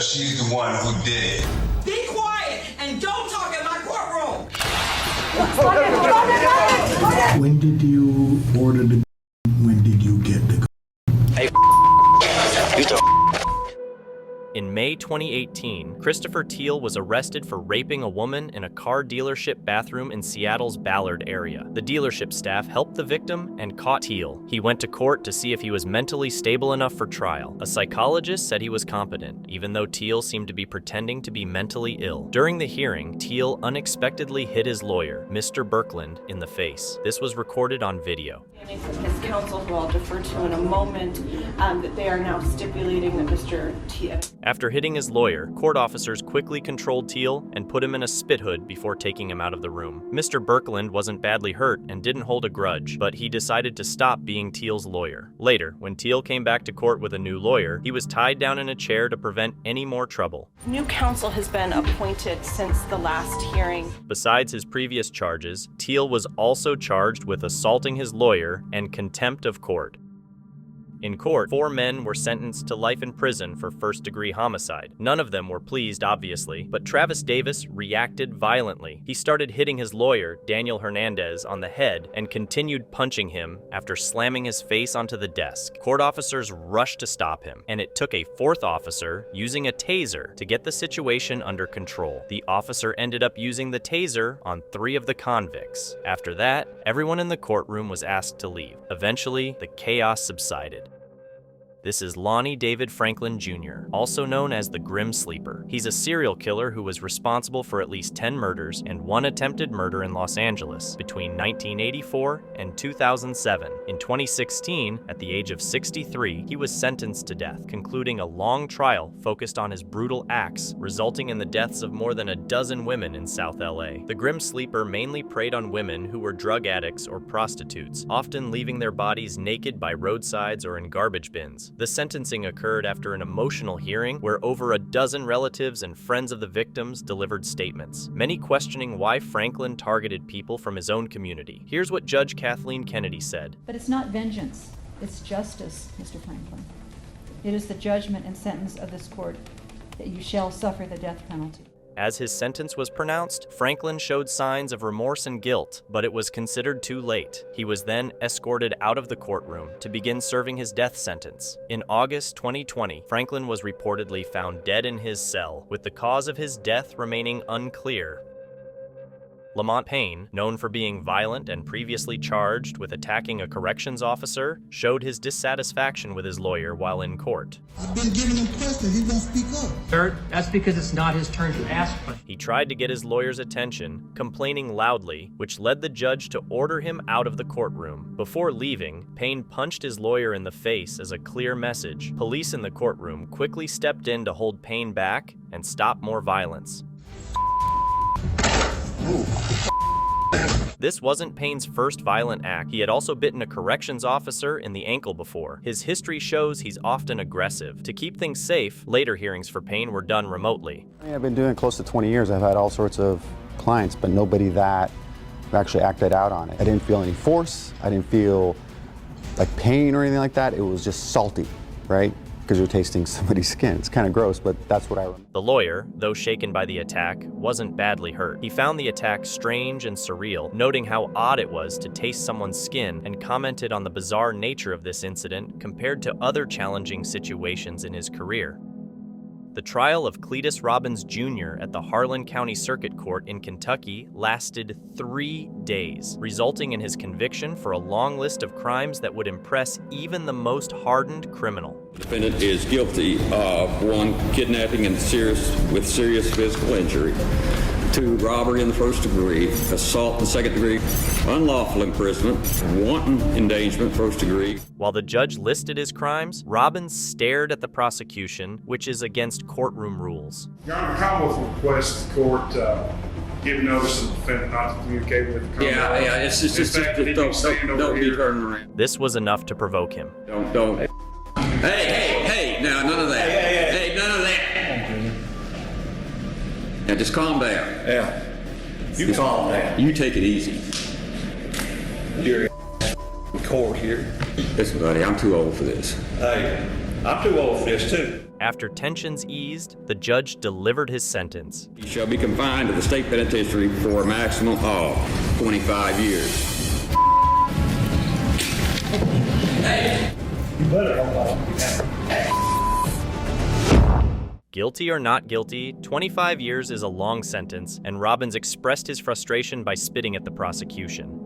because she's the one who did it. Be quiet and don't talk in my courtroom. When did you order the gun? When did you get the gun? Hey, in May 2018, Christopher Teal was arrested for raping a woman in a car dealership bathroom in Seattle's Ballard area. The dealership staff helped the victim and caught Teal. He went to court to see if he was mentally stable enough for trial. A psychologist said he was competent, even though Teal seemed to be pretending to be mentally ill. During the hearing, Teal unexpectedly hit his lawyer, Mr. Birkeland, in the face. This was recorded on video. From his counsel, who I'll defer to in a moment, that they are now stipulating that Mr. Teal. After hitting his lawyer, court officers quickly controlled Teal and put him in a spit hood before taking him out of the room. Mr. Birkeland wasn't badly hurt and didn't hold a grudge, but he decided to stop being Teal's lawyer. Later, when Teal came back to court with a new lawyer, he was tied down in a chair to prevent any more trouble. New counsel has been appointed since the last hearing. Besides his previous charges, Teal was also charged with assaulting his lawyer and contempt of court. In court, 4 men were sentenced to life in prison for first-degree homicide. None of them were pleased, obviously, but Travis Davis reacted violently. He started hitting his lawyer, Daniel Hernandez, on the head and continued punching him after slamming his face onto the desk. Court officers rushed to stop him, and it took a 4th officer using a taser to get the situation under control. The officer ended up using the taser on 3 of the convicts. After that, everyone in the courtroom was asked to leave. Eventually, the chaos subsided. This is Lonnie David Franklin Jr., also known as the Grim Sleeper. He's a serial killer who was responsible for at least 10 murders and 1 attempted murder in Los Angeles between 1984 and 2007. In 2016, at the age of 63, he was sentenced to death, concluding a long trial focused on his brutal acts, resulting in the deaths of more than a dozen women in South LA. The Grim Sleeper mainly preyed on women who were drug addicts or prostitutes, often leaving their bodies naked by roadsides or in garbage bins. The sentencing occurred after an emotional hearing where over a dozen relatives and friends of the victims delivered statements, many questioning why Franklin targeted people from his own community. Here's what Judge Kathleen Kennedy said. But it's not vengeance, it's justice, Mr. Franklin. It is the judgment and sentence of this court that you shall suffer the death penalty. As his sentence was pronounced, Franklin showed signs of remorse and guilt, but it was considered too late. He was then escorted out of the courtroom to begin serving his death sentence. In August 2020, Franklin was reportedly found dead in his cell, with the cause of his death remaining unclear. Lamont Payne, known for being violent and previously charged with attacking a corrections officer, showed his dissatisfaction with his lawyer while in court. I've been giving him questions. He won't speak up. Sir, that's because it's not his turn to ask questions. He tried to get his lawyer's attention, complaining loudly, which led the judge to order him out of the courtroom. Before leaving, Payne punched his lawyer in the face as a clear message. Police in the courtroom quickly stepped in to hold Payne back and stop more violence. This wasn't Payne's first violent act. He had also bitten a corrections officer in the ankle before. His history shows he's often aggressive. To keep things safe, later hearings for Payne were done remotely. I've been doing it close to 20 years. I've had all sorts of clients, but nobody that actually acted out on it. I didn't feel any force. I didn't feel like pain or anything like that. It was just salty, right? Because you're tasting somebody's skin. It's kind of gross, but that's what I remember. The lawyer, though shaken by the attack, wasn't badly hurt. He found the attack strange and surreal, noting how odd it was to taste someone's skin, and commented on the bizarre nature of this incident compared to other challenging situations in his career. The trial of Cletus Robbins Jr. at the Harlan County Circuit Court in Kentucky lasted 3 days, resulting in his conviction for a long list of crimes that would impress even the most hardened criminal. The defendant is guilty of 1, kidnapping with serious physical injury, 2, robbery in the first degree, assault in the second degree, unlawful imprisonment, wanton endangerment first degree. While the judge listed his crimes, Robbins stared at the prosecution, which is against courtroom rules. Your Honor, the Commonwealth requests the court give notice to the defendant not to communicate with the Commonwealth. Yeah, it's just don't be turning around. This was enough to provoke him. Don't. Hey, now none of that. Hey, none of that. Now just calm down. Yeah. You calm down. You take it easy. You're court here. Listen, buddy, I'm too old for this. Hey, I'm too old for this, too. After tensions eased, the judge delivered his sentence. He shall be confined to the state penitentiary for a maximum of 25 years. Guilty or not guilty, 25 years is a long sentence, and Robbins expressed his frustration by spitting at the prosecution.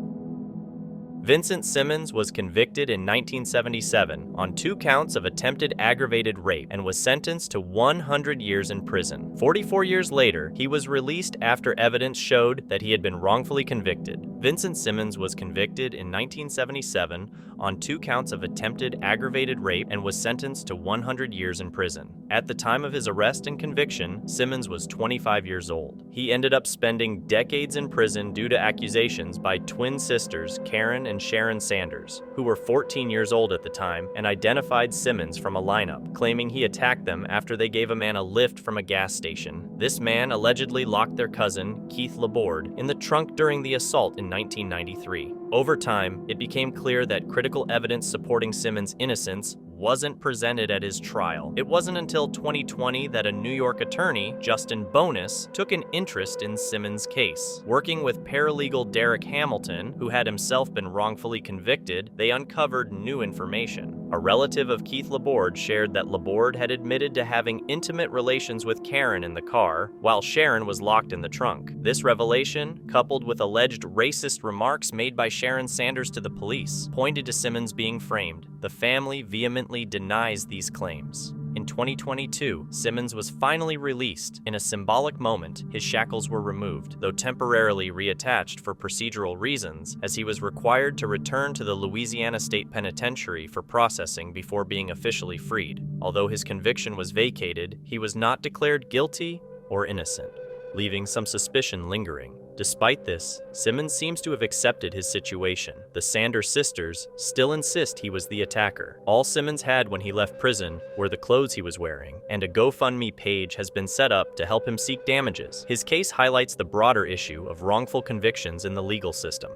Vincent Simmons was convicted in 1977 on 2 counts of attempted aggravated rape and was sentenced to 100 years in prison. 44 years later, he was released after evidence showed that he had been wrongfully convicted. Vincent Simmons was convicted in 1977 on 2 counts of attempted aggravated rape and was sentenced to 100 years in prison. At the time of his arrest and conviction, Simmons was 25 years old. He ended up spending decades in prison due to accusations by twin sisters Karen and Sharon Sanders, who were 14 years old at the time, and identified Simmons from a lineup, claiming he attacked them after they gave a man a lift from a gas station. This man allegedly locked their cousin, Keith Laborde, in the trunk during the assault in 1993. Over time, it became clear that critical evidence supporting Simmons' innocence wasn't presented at his trial. It wasn't until 2020 that a New York attorney, Justin Bonus, took an interest in Simmons' case. Working with paralegal Derek Hamilton, who had himself been wrongfully convicted, they uncovered new information. A relative of Keith Laborde shared that Laborde had admitted to having intimate relations with Karen in the car, while Sharon was locked in the trunk. This revelation, coupled with alleged racist remarks made by Sharon Sanders to the police, pointed to Simmons being framed. The family vehemently denies these claims. In 2022, Simmons was finally released. In a symbolic moment, his shackles were removed, though temporarily reattached for procedural reasons, as he was required to return to the Louisiana State Penitentiary for processing before being officially freed. Although his conviction was vacated, he was not declared guilty or innocent, leaving some suspicion lingering. Despite this, Simmons seems to have accepted his situation. The Sanders sisters still insist he was the attacker. All Simmons had when he left prison were the clothes he was wearing, and a GoFundMe page has been set up to help him seek damages. His case highlights the broader issue of wrongful convictions in the legal system.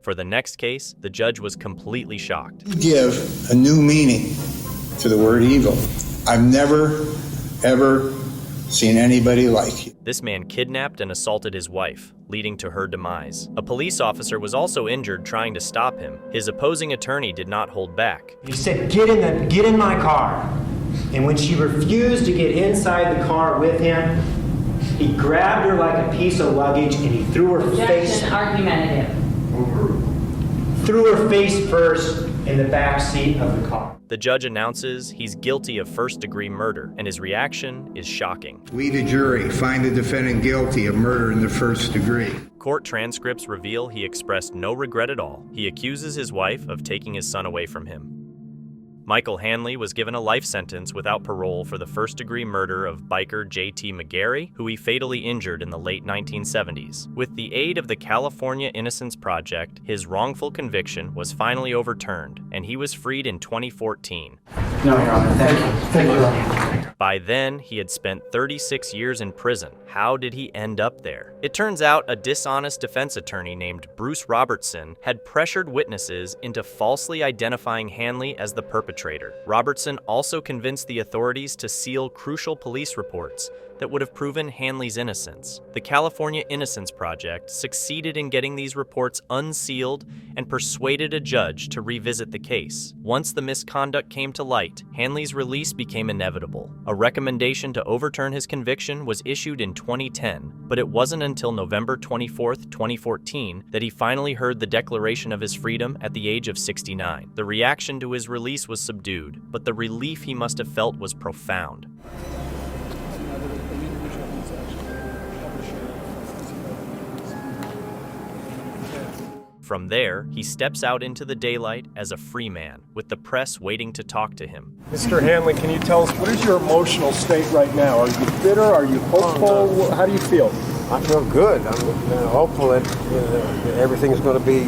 For the next case, the judge was completely shocked. You give a new meaning to the word evil. I've never, ever seen anybody like you. This man kidnapped and assaulted his wife, leading to her demise. A police officer was also injured trying to stop him. His opposing attorney did not hold back. He said, get in my car. And when she refused to get inside the car with him, he grabbed her like a piece of luggage and he threw her face. Argumentative. Threw her face first in the back seat of the car. The judge announces he's guilty of first-degree murder, and his reaction is shocking. We, the jury, find the defendant guilty of murder in the first degree. Court transcripts reveal he expressed no regret at all. He accuses his wife of taking his son away from him. Michael Hanley was given a life sentence without parole for the first-degree murder of biker J.T. McGarry, who he fatally injured in the late 1970s. With the aid of the California Innocence Project, his wrongful conviction was finally overturned, and he was freed in 2014. No, Your Honor. Thank you, Your Honor. By then, he had spent 36 years in prison. How did he end up there? It turns out a dishonest defense attorney named Bruce Robertson had pressured witnesses into falsely identifying Hanley as the perpetrator. Robertson also convinced the authorities to seal crucial police reports that would have proven Hanley's innocence. The California Innocence Project succeeded in getting these reports unsealed and persuaded a judge to revisit the case. Once the misconduct came to light, Hanley's release became inevitable. A recommendation to overturn his conviction was issued in 2010, but it wasn't until November 24, 2014 that he finally heard the declaration of his freedom at the age of 69. The reaction to his release was subdued, but the relief he must have felt was profound. From there, he steps out into the daylight as a free man, with the press waiting to talk to him. Mr. Hanley, can you tell us, what is your emotional state right now? Are you bitter? Are you hopeful? How do you feel? I feel good. I'm hopeful that everything's going to be,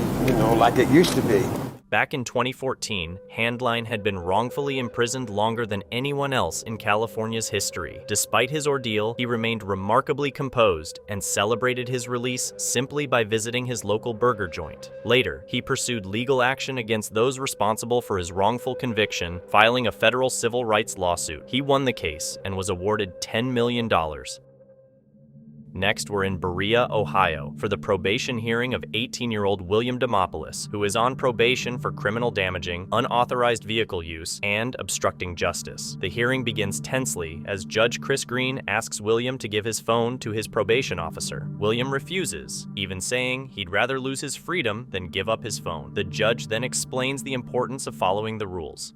like it used to be. Back in 2014, Handline had been wrongfully imprisoned longer than anyone else in California's history. Despite his ordeal, he remained remarkably composed and celebrated his release simply by visiting his local burger joint. Later, he pursued legal action against those responsible for his wrongful conviction, filing a federal civil rights lawsuit. He won the case and was awarded $10 million. Next, we're in Berea, Ohio, for the probation hearing of 18-year-old William Demopoulos, who is on probation for criminal damaging, unauthorized vehicle use, and obstructing justice. The hearing begins tensely as Judge Chris Green asks William to give his phone to his probation officer. William refuses, even saying he'd rather lose his freedom than give up his phone. The judge then explains the importance of following the rules.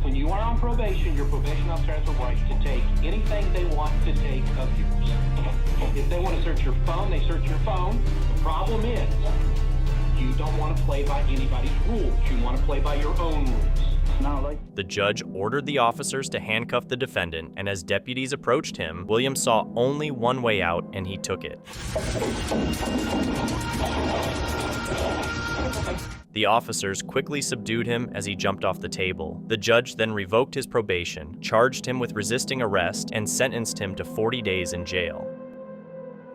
When you are on probation, your probation officer has the right to take anything they want to take of yours. If they want to search your phone, they search your phone. The problem is, you don't want to play by anybody's rules. You want to play by your own rules. The judge ordered the officers to handcuff the defendant, and as deputies approached him, William saw only one way out, and he took it. The officers quickly subdued him as he jumped off the table. The judge then revoked his probation, charged him with resisting arrest, and sentenced him to 40 days in jail.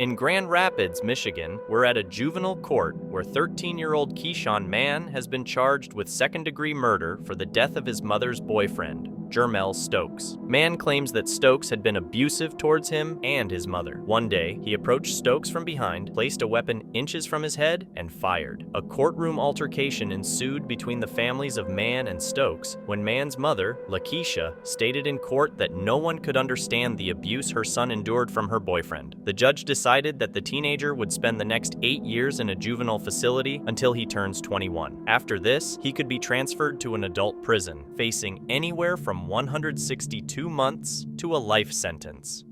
In Grand Rapids, Michigan, we're at a juvenile court where 13-year-old Keyshawn Mann has been charged with second-degree murder for the death of his mother's boyfriend, Jermel Stokes. Mann claims that Stokes had been abusive towards him and his mother. One day, he approached Stokes from behind, placed a weapon inches from his head, and fired. A courtroom altercation ensued between the families of Mann and Stokes when Mann's mother, Lakeisha, stated in court that no one could understand the abuse her son endured from her boyfriend. The judge decided that the teenager would spend the next 8 years in a juvenile facility until he turns 21. After this, he could be transferred to an adult prison, facing anywhere from 162 months to a life sentence.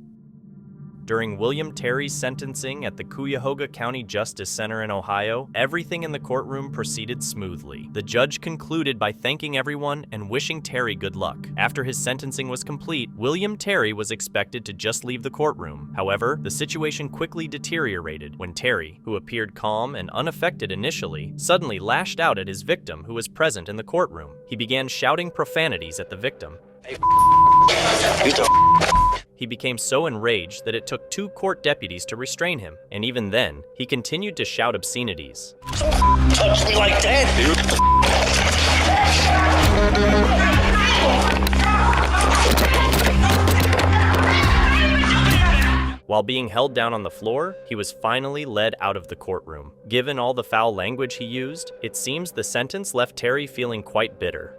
During William Terry's sentencing at the Cuyahoga County Justice Center in Ohio, everything in the courtroom proceeded smoothly. The judge concluded by thanking everyone and wishing Terry good luck. After his sentencing was complete, William Terry was expected to just leave the courtroom. However, the situation quickly deteriorated when Terry, who appeared calm and unaffected initially, suddenly lashed out at his victim who was present in the courtroom. He began shouting profanities at the victim. He became so enraged that it took 2 court deputies to restrain him, and even then, he continued to shout obscenities. Don't touch me like that, dude. While being held down on the floor, he was finally led out of the courtroom. Given all the foul language he used, it seems the sentence left Terry feeling quite bitter.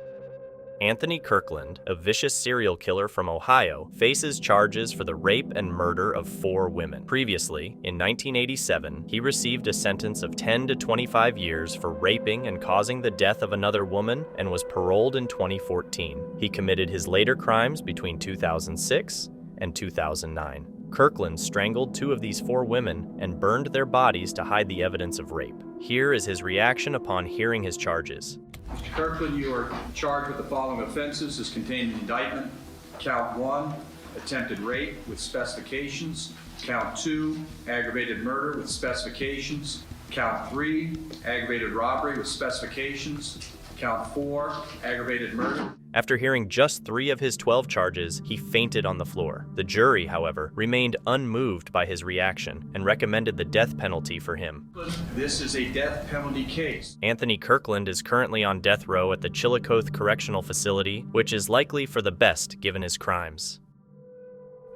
Anthony Kirkland, a vicious serial killer from Ohio, faces charges for the rape and murder of 4 women. Previously, in 1987, he received a sentence of 10 to 25 years for raping and causing the death of another woman and was paroled in 2014. He committed his later crimes between 2006 and 2009. Kirkland strangled 2 of these 4 women and burned their bodies to hide the evidence of rape. Here is his reaction upon hearing his charges. Mr. Kirkland, you are charged with the following offenses as contained in the indictment. Count 1, attempted rape with specifications. Count 2, aggravated murder with specifications. Count 3, aggravated robbery with specifications. Count 4, aggravated murder. After hearing just 3 of his 12 charges, he fainted on the floor. The jury, however, remained unmoved by his reaction and recommended the death penalty for him. This is a death penalty case. Anthony Kirkland is currently on death row at the Chillicothe Correctional Facility, which is likely for the best given his crimes.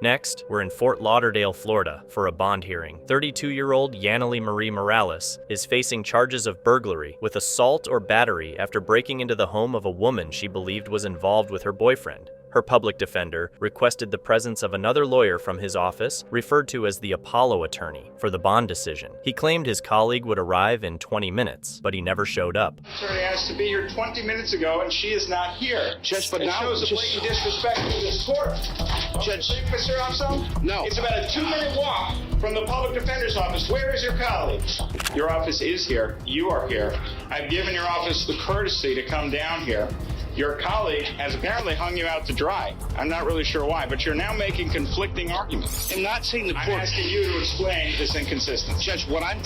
Next, we're in Fort Lauderdale, Florida, for a bond hearing. 32-year-old Yaneli Marie Morales is facing charges of burglary with assault or battery after breaking into the home of a woman she believed was involved with her boyfriend. Her public defender requested the presence of another lawyer from his office, referred to as the Apollo attorney, for the bond decision. He claimed his colleague would arrive in 20 minutes, but he never showed up. Attorney asked to be here 20 minutes ago, and she is not here. Judge, but it now shows a blatant disrespect to this court. Judge, Mr. Armstrong? No. It's about a 2-minute walk from the public defender's office. Where is your colleague? Your office is here. You are here. I've given your office the courtesy to come down here. Your colleague has apparently hung you out to dry. I'm not really sure why, but you're now making conflicting arguments. I'm not saying the court. I'm asking you to explain this inconsistency. Judge, what I'm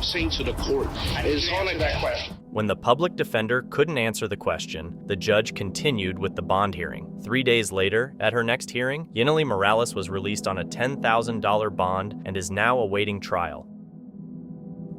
saying to the court is answer that question. When the public defender couldn't answer the question, the judge continued with the bond hearing. 3 days later, at her next hearing, Yineli Morales was released on a $10,000 bond and is now awaiting trial.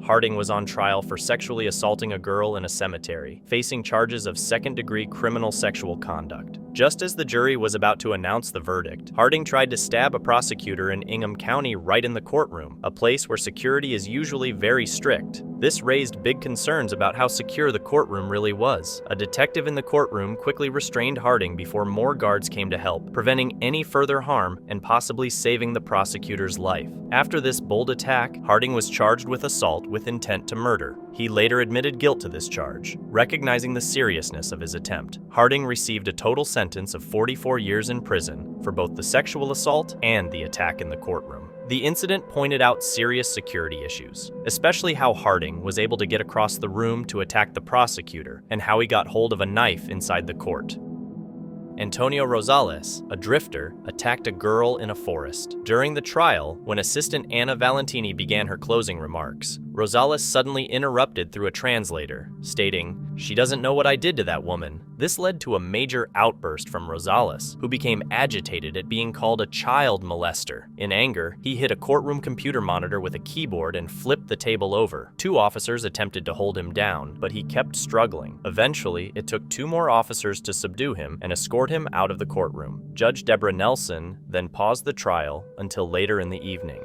Harding was on trial for sexually assaulting a girl in a cemetery, facing charges of second-degree criminal sexual conduct. Just as the jury was about to announce the verdict, Harding tried to stab a prosecutor in Ingham County right in the courtroom, a place where security is usually very strict. This raised big concerns about how secure the courtroom really was. A detective in the courtroom quickly restrained Harding before more guards came to help, preventing any further harm and possibly saving the prosecutor's life. After this bold attack, Harding was charged with assault with intent to murder. He later admitted guilt to this charge, recognizing the seriousness of his attempt. Harding received a total sentence of 44 years in prison for both the sexual assault and the attack in the courtroom. The incident pointed out serious security issues, especially how Harding was able to get across the room to attack the prosecutor and how he got hold of a knife inside the court. Antonio Rosales, a drifter, attacked a girl in a forest. During the trial, when assistant Anna Valentini began her closing remarks, Rosales suddenly interrupted through a translator, stating, "She doesn't know what I did to that woman." This led to a major outburst from Rosales, who became agitated at being called a child molester. In anger, he hit a courtroom computer monitor with a keyboard and flipped the table over. 2 officers attempted to hold him down, but he kept struggling. Eventually, it took 2 more officers to subdue him and escort him out of the courtroom. Judge Deborah Nelson then paused the trial until later in the evening.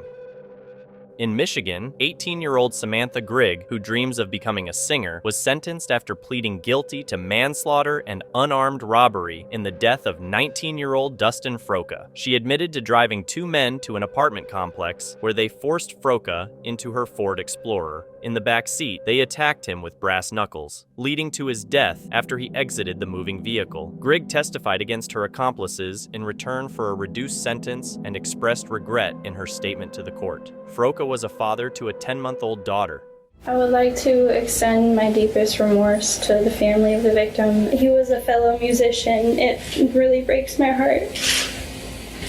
In Michigan, 18-year-old Samantha Grigg, who dreams of becoming a singer, was sentenced after pleading guilty to manslaughter and unarmed robbery in the death of 19-year-old Dustin Froka. She admitted to driving 2 men to an apartment complex where they forced Froka into her Ford Explorer. In the back seat, they attacked him with brass knuckles, leading to his death after he exited the moving vehicle. Grigg testified against her accomplices in return for a reduced sentence and expressed regret in her statement to the court. Froka was a father to a 10-month-old daughter. I would like to extend my deepest remorse to the family of the victim. He was a fellow musician. It really breaks my heart.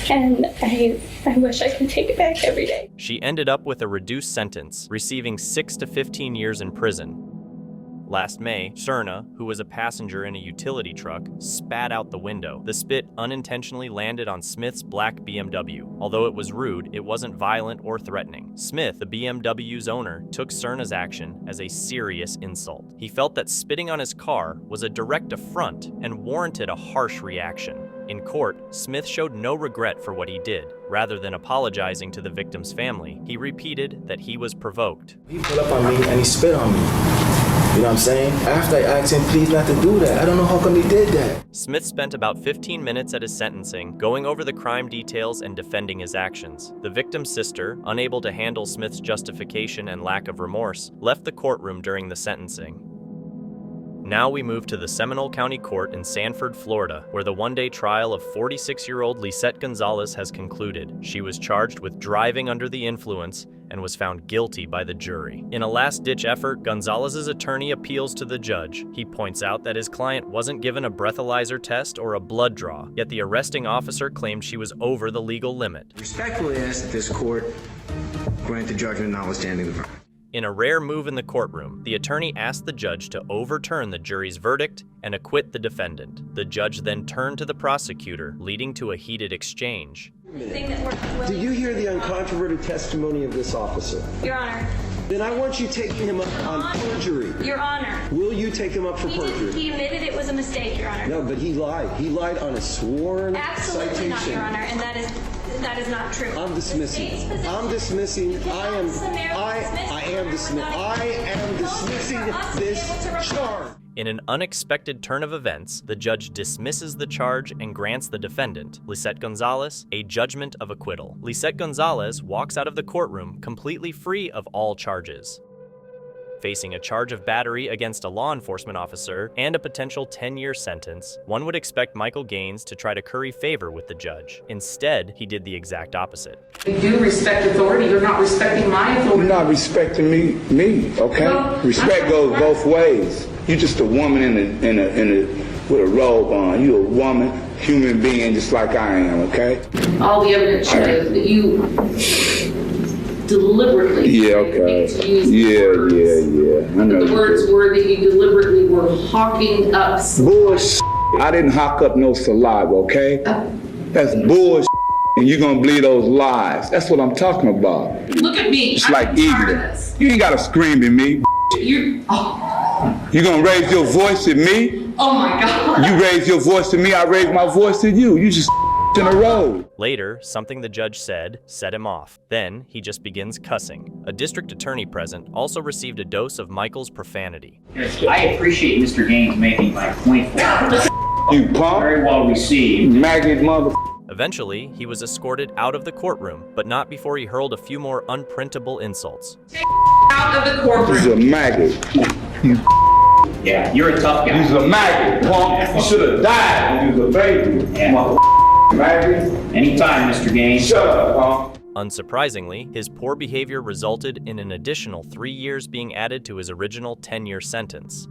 And I wish I could take it back every day. She ended up with a reduced sentence, receiving 6 to 15 years in prison. Last May, Serna, who was a passenger in a utility truck, spat out the window. The spit unintentionally landed on Smith's black BMW. Although it was rude, it wasn't violent or threatening. Smith, the BMW's owner, took Serna's action as a serious insult. He felt that spitting on his car was a direct affront and warranted a harsh reaction. In court, Smith showed no regret for what he did. Rather than apologizing to the victim's family, he repeated that he was provoked. He pulled up on me and he spit on me. You know what I'm saying? After I asked him please not to do that, I don't know how come he did that. Smith spent about 15 minutes at his sentencing, going over the crime details and defending his actions. The victim's sister, unable to handle Smith's justification and lack of remorse, left the courtroom during the sentencing. Now we move to the Seminole County Court in Sanford, Florida, where the one-day trial of 46-year-old Lisette Gonzalez has concluded. She was charged with driving under the influence and was found guilty by the jury. In a last-ditch effort, Gonzalez's attorney appeals to the judge. He points out that his client wasn't given a breathalyzer test or a blood draw, yet the arresting officer claimed she was over the legal limit. Respectfully ask that this court grant the judgment notwithstanding the verdict. In a rare move in the courtroom, the attorney asked the judge to overturn the jury's verdict and acquit the defendant. The judge then turned to the prosecutor, leading to a heated exchange. Did you hear the uncontroverted testimony of this officer? Your Honor. Then I want you taking him up on perjury. Your Honor. Will you take him up for perjury? He admitted it was a mistake, Your Honor. No, but he lied. He lied on a sworn Absolutely citation. not, Your Honor, and that is not true. I'm dismissing. I am dismissing this charge. In an unexpected turn of events, the judge dismisses the charge and grants the defendant, Lisette Gonzalez, a judgment of acquittal. Lisette Gonzalez walks out of the courtroom completely free of all charges, facing a charge of battery against a law enforcement officer and a potential 10-year sentence. One would expect Michael Gaines to try to curry favor with the judge. Instead, he did the exact opposite. We do respect authority. You're not respecting my authority. You're not respecting me, okay? Well, respect goes both ways. You're just a woman in a with a robe on. You a woman, human being, just like I am, okay? All the evidence shows that you deliberately I know the words were that you deliberately were hawking up bullshit. I didn't hawk up no saliva, okay? That's bullshit, and you're gonna believe those lies. That's what I'm talking about. Look at me. It's like eating. You ain't gotta scream at me. You gonna raise your voice at me? Oh my God. You raise your voice at me, I raise my voice at you. You just in a row. Later, something the judge said set him off. Then, he just begins cussing. A district attorney present also received a dose of Michael's profanity. I appreciate Mr. Gaines making my point for you punk. Very well received. Maggot mother. Eventually, he was escorted out of the courtroom, but not before he hurled a few more unprintable insults. Out of the courtroom. He's a maggot. Yeah, you're a tough guy. He's a maggot, punk. You should have died when you was a baby. Yeah. Maggot. Anytime, Mr. Gaines. Shut up, punk. Unsurprisingly, his poor behavior resulted in an additional 3 years being added to his original 10-year sentence.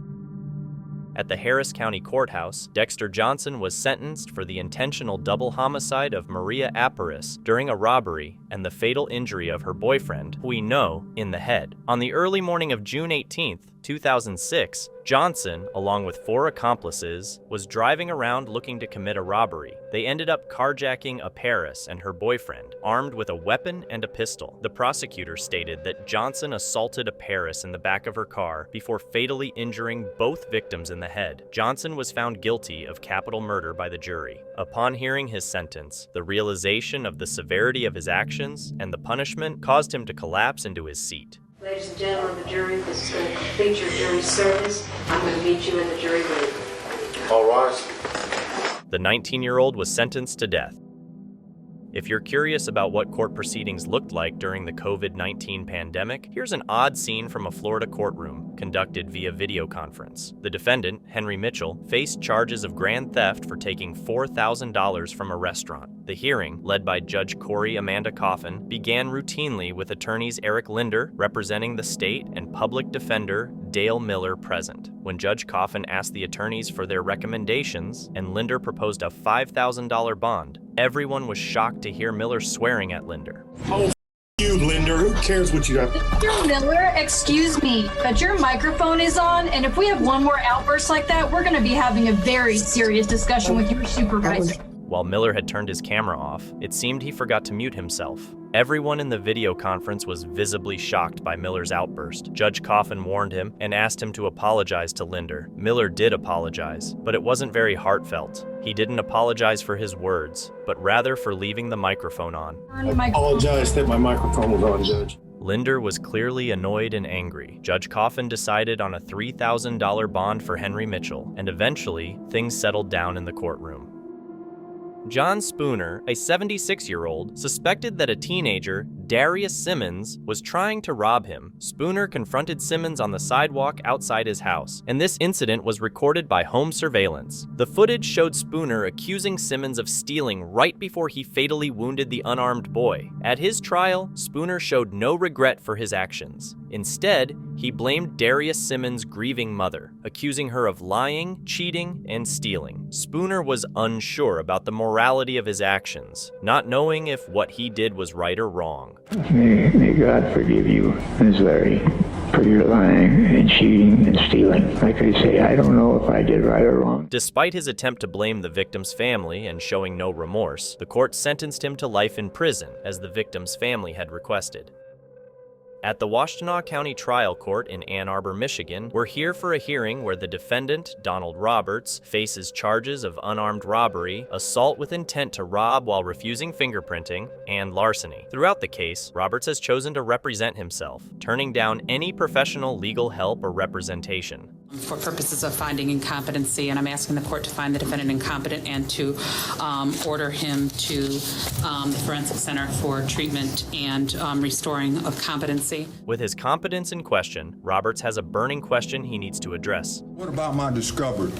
At the Harris County Courthouse, Dexter Johnson was sentenced for the intentional double homicide of Maria Aparis during a robbery and the fatal injury of her boyfriend, who we know, in the head. On the early morning of June 18, 2006, Johnson, along with 4 accomplices, was driving around looking to commit a robbery. They ended up carjacking Aparis and her boyfriend, armed with a weapon and a pistol. The prosecutor stated that Johnson assaulted Aparis in the back of her car before fatally injuring both victims in the head. Johnson was found guilty of capital murder by the jury. Upon hearing his sentence, the realization of the severity of his actions and the punishment caused him to collapse into his seat. Ladies and gentlemen of the jury, this is going to complete your jury service. I'm going to meet you in the jury room. All rise. The 19-year-old was sentenced to death. If you're curious about what court proceedings looked like during the COVID-19 pandemic, here's an odd scene from a Florida courtroom conducted via video conference. The defendant, Henry Mitchell, faced charges of grand theft for taking $4,000 from a restaurant. The hearing, led by Judge Corey Amanda Coffin, began routinely with attorneys Eric Linder, representing the state, and public defender Dale Miller present. When Judge Coffin asked the attorneys for their recommendations and Linder proposed a $5,000 bond, everyone was shocked to hear Miller swearing at Linder. Oh, you, Linder. Who cares what you have? Mr. Miller, excuse me, but your microphone is on, and if we have one more outburst like that, we're going to be having a very serious discussion with your supervisor. While Miller had turned his camera off, it seemed he forgot to mute himself. Everyone in the video conference was visibly shocked by Miller's outburst. Judge Coffin warned him and asked him to apologize to Linder. Miller did apologize, but it wasn't very heartfelt. He didn't apologize for his words, but rather for leaving the microphone on. I apologize that my microphone was on, Judge. Linder was clearly annoyed and angry. Judge Coffin decided on a $3,000 bond for Henry Mitchell, and eventually, things settled down in the courtroom. John Spooner, a 76-year-old, suspected that a teenager, Darius Simmons, was trying to rob him. Spooner confronted Simmons on the sidewalk outside his house, and this incident was recorded by home surveillance. The footage showed Spooner accusing Simmons of stealing right before he fatally wounded the unarmed boy. At his trial, Spooner showed no regret for his actions. Instead, he blamed Darius Simmons' grieving mother, accusing her of lying, cheating, and stealing. Spooner was unsure about the morality of his actions, not knowing if what he did was right or wrong. May God forgive you, Ms. Larry, for your lying and cheating and stealing. Like I say, I don't know if I did right or wrong. Despite his attempt to blame the victim's family and showing no remorse, the court sentenced him to life in prison, as the victim's family had requested. At the Washtenaw County Trial Court in Ann Arbor, Michigan, we're here for a hearing where the defendant, Donald Roberts, faces charges of unarmed robbery, assault with intent to rob while refusing fingerprinting, and larceny. Throughout the case, Roberts has chosen to represent himself, turning down any professional legal help or representation. For purposes of finding incompetency, and I'm asking the court to find the defendant incompetent and to order him to the Forensic Center for treatment and restoring of competency. With his competence in question, Roberts has a burning question he needs to address. What about my discovery?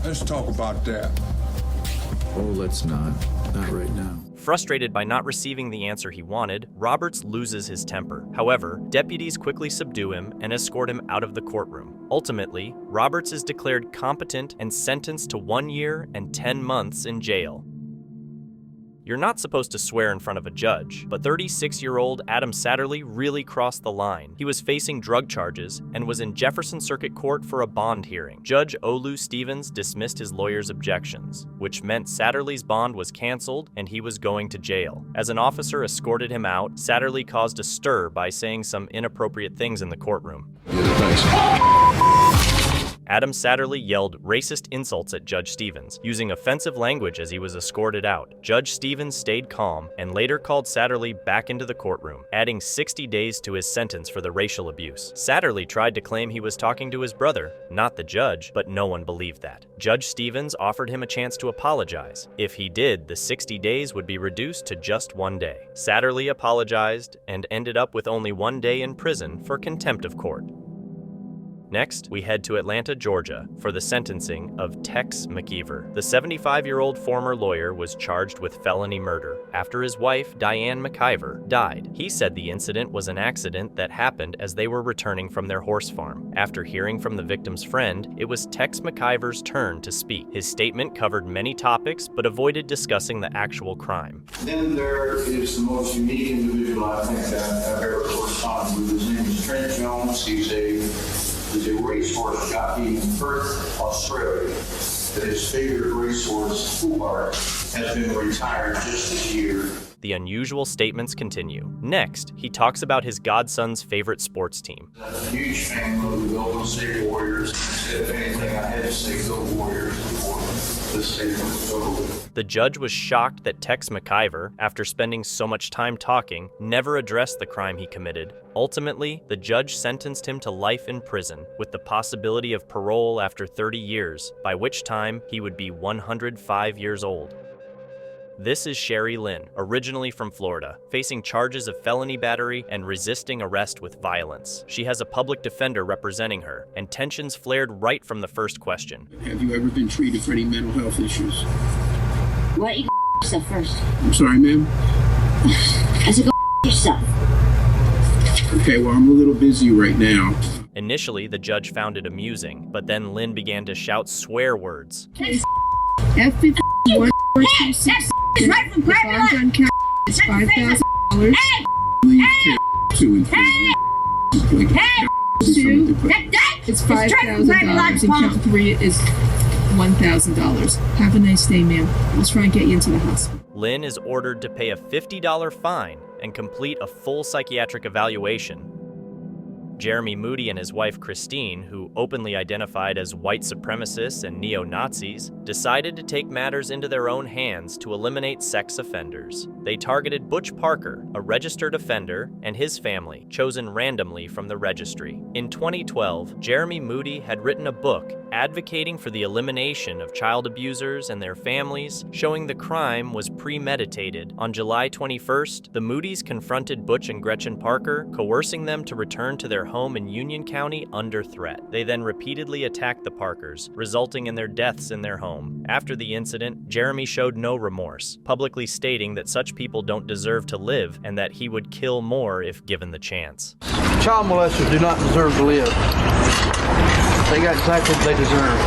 Let's talk about that. Oh, let's not. Not right now. Frustrated by not receiving the answer he wanted, Roberts loses his temper. However, deputies quickly subdue him and escort him out of the courtroom. Ultimately, Roberts is declared competent and sentenced to 1 year and 10 months in jail. You're not supposed to swear in front of a judge, but 36-year-old Adam Satterley really crossed the line. He was facing drug charges and was in Jefferson Circuit Court for a bond hearing. Judge Olu Stevens dismissed his lawyer's objections, which meant Satterley's bond was canceled and he was going to jail. As an officer escorted him out, Satterley caused a stir by saying some inappropriate things in the courtroom. Adam Satterley yelled racist insults at Judge Stevens, using offensive language as he was escorted out. Judge Stevens stayed calm and later called Satterley back into the courtroom, adding 60 days to his sentence for the racial abuse. Satterley tried to claim he was talking to his brother, not the judge, but no one believed that. Judge Stevens offered him a chance to apologize. If he did, the 60 days would be reduced to just 1 day. Satterley apologized and ended up with only 1 day in prison for contempt of court. Next, we head to Atlanta, Georgia, for the sentencing of Tex McKeever. The 75-year-old former lawyer was charged with felony murder after his wife, Diane McKeever, died. He said the incident was an accident that happened as they were returning from their horse farm. After hearing from the victim's friend, it was Tex McKeever's turn to speak. His statement covered many topics, but avoided discussing the actual crime. Then there is the most unique individual I think I've ever corresponded with. His name is Trent Jones. He's a racehorse jockey in Perth, Australia. His favorite racehorse, Courtroom, has been retired just this year. The unusual statements continue. Next, he talks about his godson's favorite sports team. I'm a huge fan of the Golden State Warriors. If anything, I had to say go Warriors before this statement was over. The judge was shocked that Tex McKeever, after spending so much time talking, never addressed the crime he committed. Ultimately, the judge sentenced him to life in prison, with the possibility of parole after 30 years, by which time he would be 105 years old. This is Sherry Lynn, originally from Florida, facing charges of felony battery and resisting arrest with violence. She has a public defender representing her, and tensions flared right from the first question. Have you ever been treated for any mental health issues? Why don't you go yourself first? I'm sorry, ma'am? I said go yourself. Okay, well, I'm a little busy right now. Initially, the judge found it amusing, but then Lynn began to shout swear words. F-1-4-2-6. It's right from private life. It's $5,000. Leave 2 and 3. It's $5,000 and count 3 is $1,000. Have a nice day, ma'am. Let's try and get you into the hospital. Lynn is ordered to pay a $50 fine and complete a full psychiatric evaluation. Jeremy Moody and his wife Christine, who openly identified as white supremacists and neo-Nazis, decided to take matters into their own hands to eliminate sex offenders. They targeted Butch Parker, a registered offender, and his family, chosen randomly from the registry. In 2012, Jeremy Moody had written a book advocating for the elimination of child abusers and their families, showing the crime was premeditated. On July 21st, the Moodys confronted Butch and Gretchen Parker, coercing them to return to their home in Union County under threat. They then repeatedly attacked the Parkers, resulting in their deaths in their home. After the incident, Jeremy showed no remorse, publicly stating that such people don't deserve to live and that he would kill more if given the chance. Child molesters do not deserve to live. They got exactly what they deserve.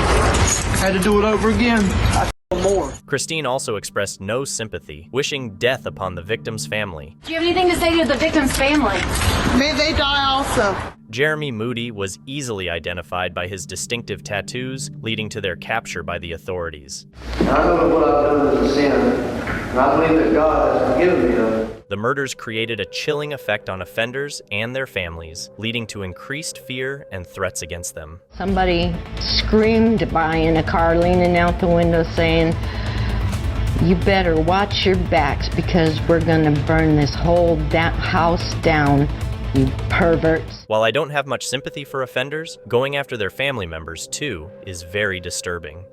Had to do it over again. I more. Christine also expressed no sympathy, wishing death upon the victim's family. Do you have anything to say to the victim's family? May they die also. Jeremy Moody was easily identified by his distinctive tattoos, leading to their capture by the authorities. I know that what I've done is a sin, and I believe that God has forgiven me of it. The murders created a chilling effect on offenders and their families, leading to increased fear and threats against them. Somebody screamed by in a car leaning out the window saying, "You better watch your backs because we're gonna burn this whole house down, you perverts." While I don't have much sympathy for offenders, going after their family members too is very disturbing.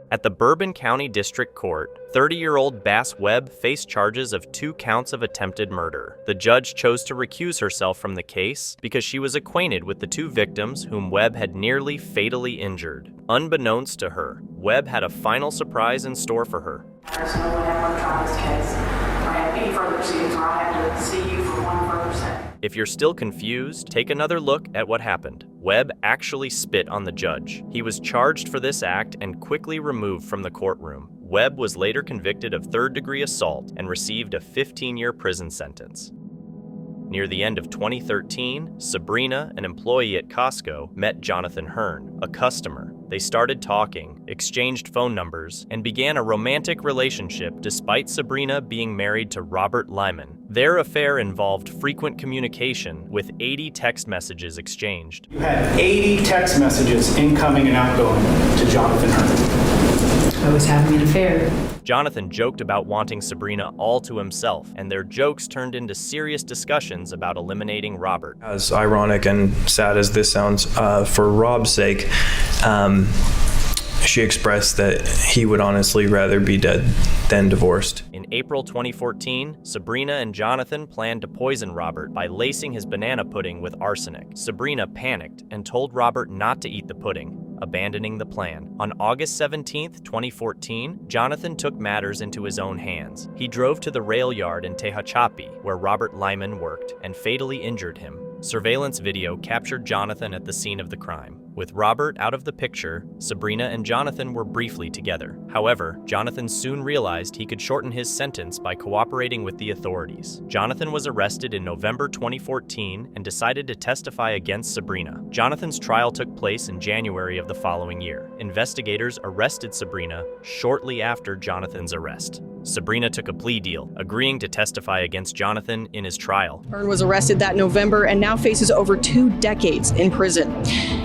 At the Bourbon County District Court, 30-year-old Bass Webb faced charges of 2 counts of attempted murder. The judge chose to recuse herself from the case because she was acquainted with the 2 victims whom Webb had nearly fatally injured. Unbeknownst to her, Webb had a final surprise in store for her. There's no way I'm going to try this case or have any further proceedings, or I have to see you for one further second. If you're still confused, take another look at what happened. Webb actually spit on the judge. He was charged for this act and quickly removed from the courtroom. Webb was later convicted of third-degree assault and received a 15-year prison sentence. Near the end of 2013, Sabrina, an employee at Costco, met Jonathan Hearn, a customer. They started talking, exchanged phone numbers, and began a romantic relationship despite Sabrina being married to Robert Lyman. Their affair involved frequent communication, with 80 text messages exchanged. You had 80 text messages incoming and outgoing to Jonathan Hearn. I was having an affair. Jonathan joked about wanting Sabrina all to himself, and their jokes turned into serious discussions about eliminating Robert. As ironic and sad as this sounds, for Rob's sake, she expressed that he would honestly rather be dead than divorced. In April 2014, Sabrina and Jonathan planned to poison Robert by lacing his banana pudding with arsenic. Sabrina panicked and told Robert not to eat the pudding, abandoning the plan. On August 17, 2014, Jonathan took matters into his own hands. He drove to the rail yard in Tehachapi, where Robert Lyman worked, and fatally injured him. Surveillance video captured Jonathan at the scene of the crime. With Robert out of the picture, Sabrina and Jonathan were briefly together. However, Jonathan soon realized he could shorten his sentence by cooperating with the authorities. Jonathan was arrested in November 2014 and decided to testify against Sabrina. Jonathan's trial took place in January of the following year. Investigators arrested Sabrina shortly after Jonathan's arrest. Sabrina took a plea deal, agreeing to testify against Jonathan in his trial. Hearn was arrested that November and now faces over 2 decades in prison.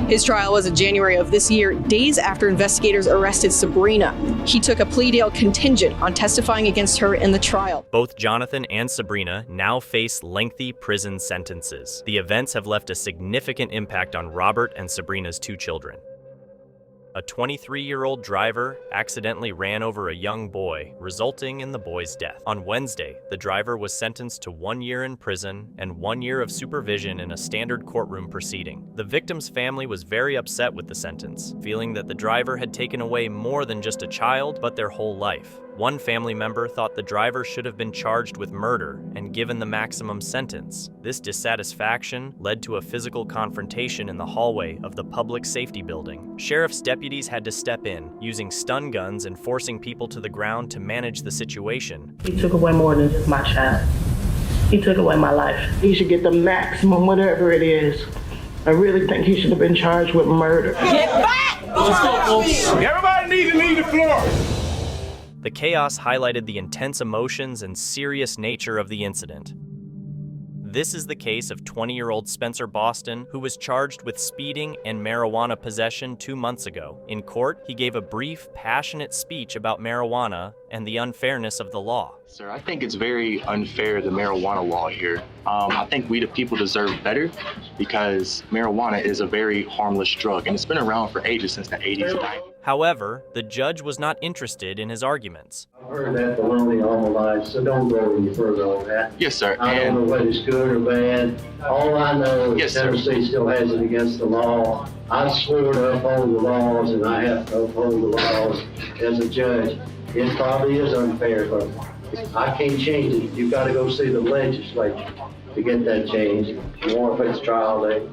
His trial was in January of this year, days after investigators arrested Sabrina. He took a plea deal contingent on testifying against her in the trial. Both Jonathan and Sabrina now face lengthy prison sentences. The events have left a significant impact on Robert and Sabrina's 2 children. A 23-year-old driver accidentally ran over a young boy, resulting in the boy's death. On Wednesday, the driver was sentenced to 1 year in prison and 1 year of supervision in a standard courtroom proceeding. The victim's family was very upset with the sentence, feeling that the driver had taken away more than just a child, but their whole life. One family member thought the driver should have been charged with murder and given the maximum sentence. This dissatisfaction led to a physical confrontation in the hallway of the public safety building. Sheriff's deputies had to step in, using stun guns and forcing people to the ground to manage the situation. He took away more than just my child. He took away my life. He should get the maximum, whatever it is. I really think he should have been charged with murder. Get back! Let's go, folks. Everybody need to leave the floor. The chaos highlighted the intense emotions and serious nature of the incident. This is the case of 20-year-old Spencer Boston, who was charged with speeding and marijuana possession 2 months ago. In court, he gave a brief, passionate speech about marijuana and the unfairness of the law. Sir, I think it's very unfair, the marijuana law here. I think we the people deserve better because marijuana is a very harmless drug and it's been around for ages, since the 80s and 90s. However, the judge was not interested in his arguments. I've heard that baloney all my life, so don't go any further on that. Yes, sir. I don't know whether it's good or bad. All I know is Tennessee still has it against the law. I swore to uphold the laws, and I have to uphold the laws as a judge. It probably is unfair, but I can't change it. You've got to go see the legislature to get that changed. You want to fix trial day?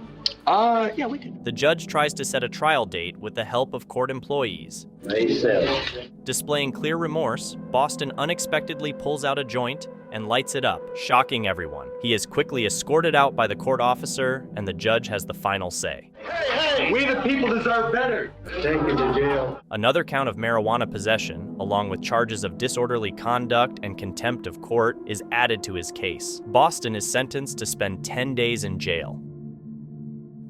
Yeah, we can. The judge tries to set a trial date with the help of court employees. May 7th. Displaying clear remorse, Boston unexpectedly pulls out a joint and lights it up, shocking everyone. He is quickly escorted out by the court officer, and the judge has the final say. Hey, we the people deserve better. Take you to jail. Another count of marijuana possession, along with charges of disorderly conduct and contempt of court, is added to his case. Boston is sentenced to spend 10 days in jail.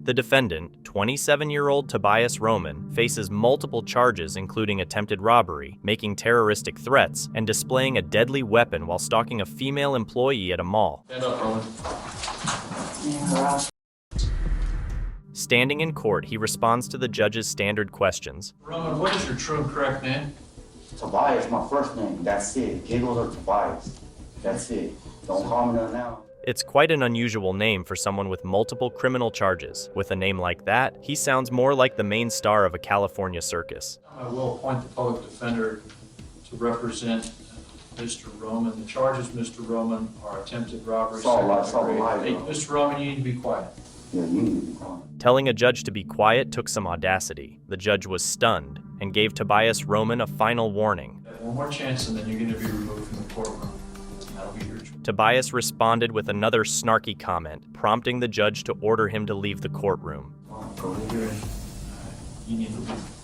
The defendant, 27-year-old Tobias Roman, faces multiple charges including attempted robbery, making terroristic threats, and displaying a deadly weapon while stalking a female employee at a mall. Stand up, Roman. Standing in court, he responds to the judge's standard questions. Roman, what is your true and correct name? Tobias, my first name. That's it. Giggles or Tobias. That's it. Don't call me nothing now. It's quite an unusual name for someone with multiple criminal charges. With a name like that, he sounds more like the main star of a California circus. I will appoint the public defender to represent Mr. Roman. The charges, Mr. Roman, are attempted robbery. Hey, Mr. Roman, you need to be quiet. Yeah, you need to be quiet. Telling a judge to be quiet took some audacity. The judge was stunned and gave Tobias Roman a final warning. One more chance and then you're going to be removed from the courtroom. That'll be your choice. Tobias responded with another snarky comment, prompting the judge to order him to leave the courtroom. Go to your end. You need to leave.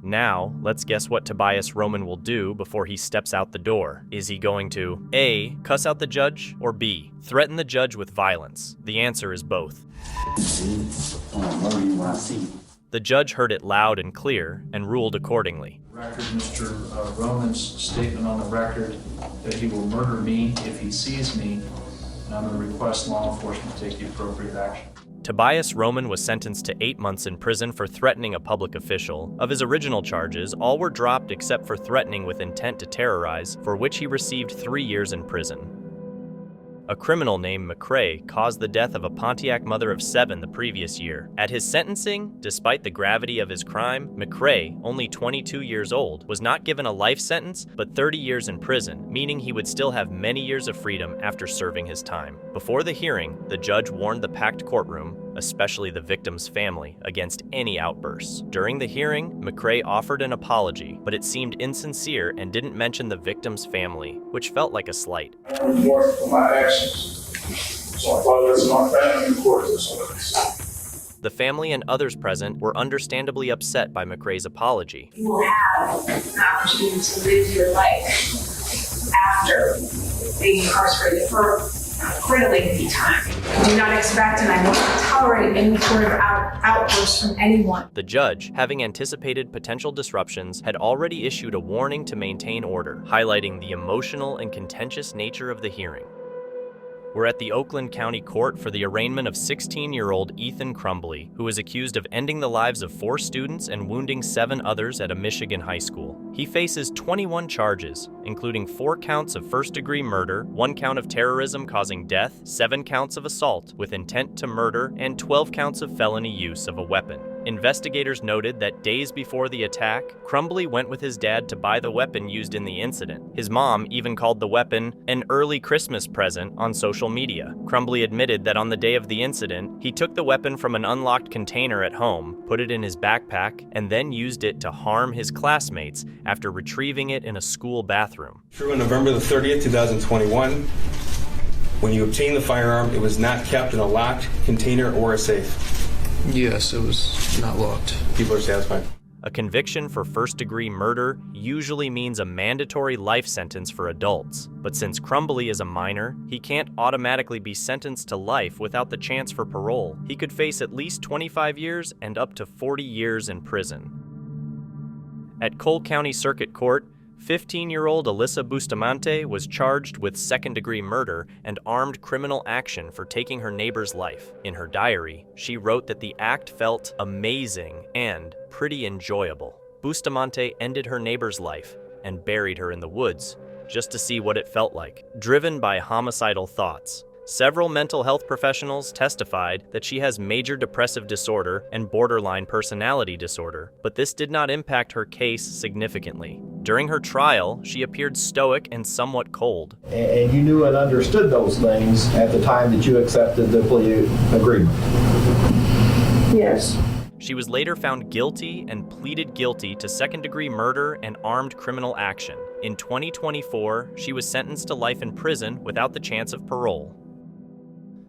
Now, let's guess what Tobias Roman will do before he steps out the door. Is he going to A, cuss out the judge, or B, threaten the judge with violence? The answer is both. The judge heard it loud and clear and ruled accordingly. Record, Mr. Roman's statement on the record that he will murder me if he sees me, and I'm going to request law enforcement to take the appropriate action. Tobias Roman was sentenced to 8 months in prison for threatening a public official. Of his original charges, all were dropped except for threatening with intent to terrorize, for which he received 3 years in prison. A criminal named McCrae caused the death of a Pontiac mother of 7 the previous year. At his sentencing, despite the gravity of his crime, McCrae, only 22 years old, was not given a life sentence, but 30 years in prison, meaning he would still have many years of freedom after serving his time. Before the hearing, the judge warned the packed courtroom, especially the victim's family, against any outbursts. During the hearing, McCrae offered an apology, but it seemed insincere and didn't mention the victim's family, which felt like a slight. I'm remorse for my actions. So I thought that's not bad in court or something. The family and others present were understandably upset by McCrae's apology. You will have an opportunity to live your life after being incarcerated for quite a lengthy time. Do not expect and I will not tolerate any sort of outbursts from anyone. The judge, having anticipated potential disruptions, had already issued a warning to maintain order, highlighting the emotional and contentious nature of the hearing. We're at the Oakland County Court for the arraignment of 16-year-old Ethan Crumbly, who is accused of ending the lives of 4 students and wounding 7 others at a Michigan high school. He faces 21 charges, including 4 counts of first-degree murder, 1 count of terrorism causing death, 7 counts of assault with intent to murder, and 12 counts of felony use of a weapon. Investigators noted that days before the attack, Crumbly went with his dad to buy the weapon used in the incident. His mom even called the weapon an early Christmas present on social media. Crumbly admitted that on the day of the incident, he took the weapon from an unlocked container at home, put it in his backpack, and then used it to harm his classmates after retrieving it in a school bathroom. True, on November the 30th, 2021, when you obtained the firearm, it was not kept in a locked container or a safe. Yes, it was not locked. People are satisfied. A conviction for first-degree murder usually means a mandatory life sentence for adults, but since Crumbly is a minor, he can't automatically be sentenced to life without the chance for parole. He could face at least 25 years and up to 40 years in prison. At Cole County Circuit Court, 15-year-old Alyssa Bustamante was charged with second-degree murder and armed criminal action for taking her neighbor's life. In her diary, she wrote that the act felt amazing and pretty enjoyable. Bustamante ended her neighbor's life and buried her in the woods just to see what it felt like. Driven by homicidal thoughts, several mental health professionals testified that she has major depressive disorder and borderline personality disorder, but this did not impact her case significantly. During her trial, she appeared stoic and somewhat cold. And you knew and understood those things at the time that you accepted the plea agreement? Yes. She was later found guilty and pleaded guilty to second-degree murder and armed criminal action. In 2024, she was sentenced to life in prison without the chance of parole.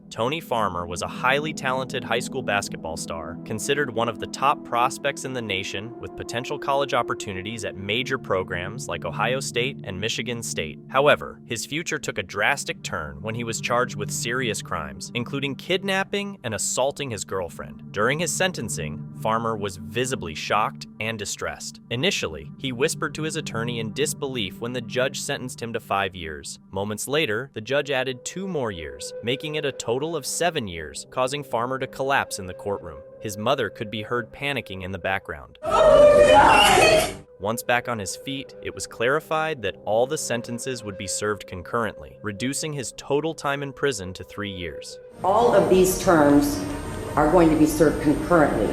Tony Farmer was a highly talented high school basketball star, considered one of the top prospects in the nation with potential college opportunities at major programs like Ohio State and Michigan State. However, his future took a drastic turn when he was charged with serious crimes, including kidnapping and assaulting his girlfriend. During his sentencing, Farmer was visibly shocked and distressed. Initially, he whispered to his attorney in disbelief when the judge sentenced him to 5 years. Moments later, the judge added 2 more years, making it a total of 7 years, causing Farmer to collapse in the courtroom. His mother could be heard panicking in the background. Once back on his feet, it was clarified that all the sentences would be served concurrently, reducing his total time in prison to 3 years. All of these terms are going to be served concurrently,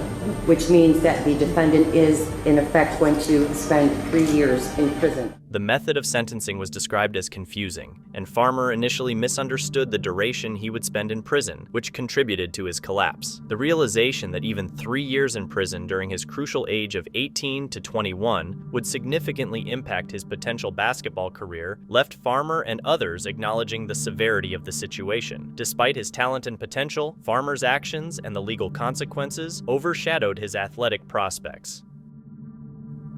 which means that the defendant is, in effect, going to spend 3 years in prison. The method of sentencing was described as confusing, and Farmer initially misunderstood the duration he would spend in prison, which contributed to his collapse. The realization that even 3 years in prison during his crucial age of 18 to 21 would significantly impact his potential basketball career left Farmer and others acknowledging the severity of the situation. Despite his talent and potential, Farmer's actions and the legal consequences overshadowed his athletic prospects.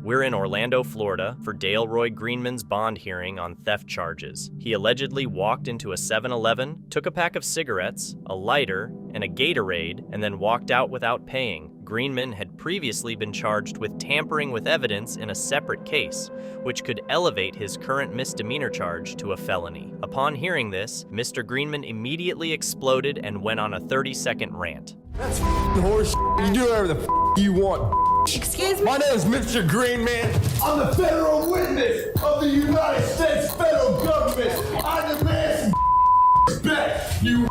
We're in Orlando, Florida, for Dale Roy Greenman's bond hearing on theft charges. He allegedly walked into a 7-Eleven, took a pack of cigarettes, a lighter, and a Gatorade, and then walked out without paying. Greenman had previously been charged with tampering with evidence in a separate case, which could elevate his current misdemeanor charge to a felony. Upon hearing this, Mr. Greenman immediately exploded and went on a 30-second rant. That's horse. You do whatever the you want. Excuse me? My name is Mr. Greenman. I'm the federal witness of the United States federal government. I demand some respect, you.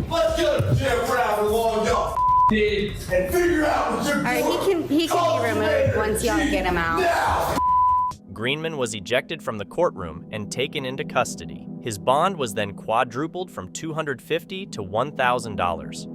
Let's get a jail for how long y'all did and figure out what you're doing. All right, he can be removed once y'all get him out. Now. Greenman was ejected from the courtroom and taken into custody. His bond was then quadrupled from $250 to $1,000.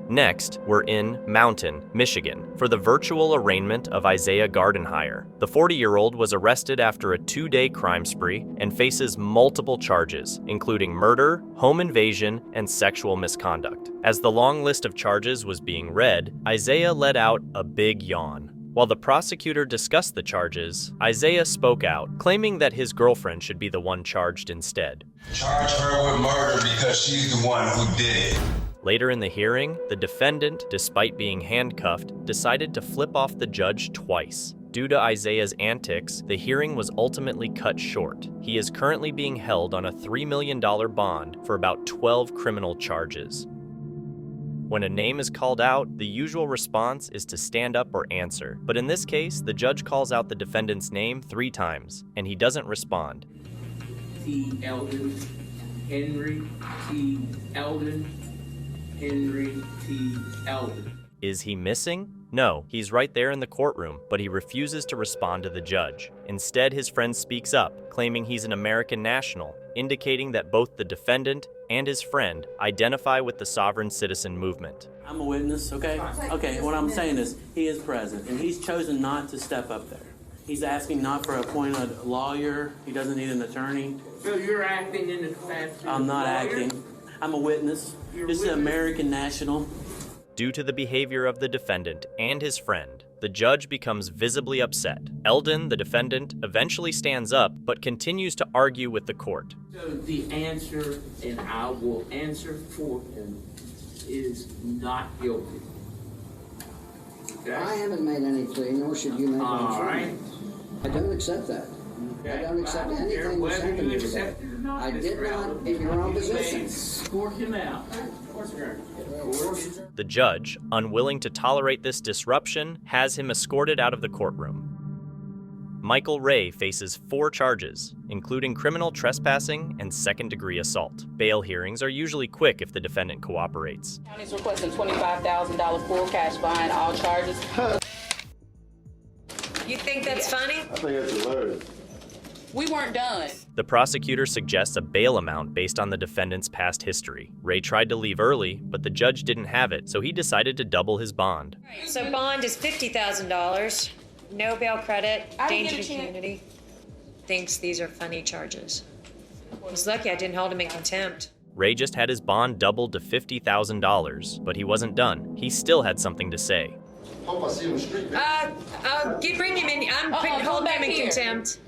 Next, we're in Mountain, Michigan, for the virtual arraignment of Isaiah Gardenhire. The 40-year-old was arrested after a 2-day crime spree and faces multiple charges, including murder, home invasion, and sexual misconduct. As the long list of charges was being read, Isaiah let out a big yawn. While the prosecutor discussed the charges, Isaiah spoke out, claiming that his girlfriend should be the one charged instead. Charge her with murder because she's the one who did it. Later in the hearing, the defendant, despite being handcuffed, decided to flip off the judge twice. Due to Isaiah's antics, the hearing was ultimately cut short. He is currently being held on a $3 million bond for about 12 criminal charges. When a name is called out, the usual response is to stand up or answer. But in this case, the judge calls out the defendant's name 3 times, and he doesn't respond. T. Eldon, Henry T. Eldon, Henry T. Eldon. Is he missing? No, he's right there in the courtroom, but he refuses to respond to the judge. Instead, his friend speaks up, claiming he's an American national, indicating that both the defendant and his friend identify with the sovereign citizen movement. I'm a witness, okay? Okay, what I'm saying is, he is present, and he's chosen not to step up there. He's asking not for an appointed lawyer. He doesn't need an attorney. So you're acting in the capacity? I'm not acting. I'm a witness. This is an American national. Due to the behavior of the defendant and his friend, the judge becomes visibly upset. Eldon, the defendant, eventually stands up but continues to argue with the court. So the answer, and I will answer for him, is not guilty. Okay? I haven't made any plea, nor should you make any All plea. right. I don't accept that. Okay. I don't accept anything that's Whether happened you to accept today. it or not, I Mr. did not Eldon, in your own you position. may escort him out. The judge, unwilling to tolerate this disruption, has him escorted out of the courtroom. Michael Ray faces 4 charges, including criminal trespassing and second-degree assault. Bail hearings are usually quick if the defendant cooperates. County's requesting $25,000 full cash behind all charges. You think that's funny? I think that's hilarious. We weren't done. The prosecutor suggests a bail amount based on the defendant's past history. Ray tried to leave early, but the judge didn't have it, so he decided to double his bond. So bond is $50,000. No bail credit. Danger to community. Thinks these are funny charges. He's lucky I didn't hold him in contempt. Ray just had his bond doubled to $50,000, but he wasn't done. He still had something to say. Hope I see him in the street. Bring him in. I'm holding him in contempt.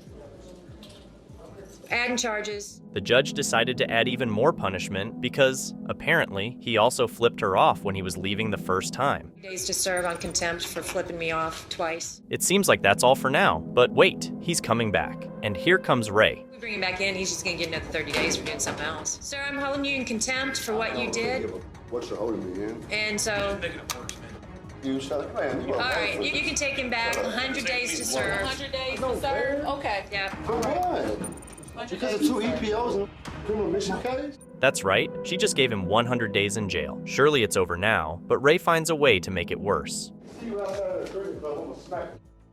Adding charges. The judge decided to add even more punishment because, apparently, he also flipped her off when he was leaving the first time. Days to serve on contempt for flipping me off twice. It seems like that's all for now, but wait, he's coming back. And here comes Ray. We bring him back in, he's just gonna get another 30 days for doing something else. Sir, I'm holding you in contempt for what you did. What you're holding me in? And so, You shot man. all right, you can take him back, 100 days to serve. 100 days to serve? Okay. Yeah. For what? Because of 2 EPOs and criminal mission case? That's right, she just gave him 100 days in jail. Surely it's over now, but Ray finds a way to make it worse. I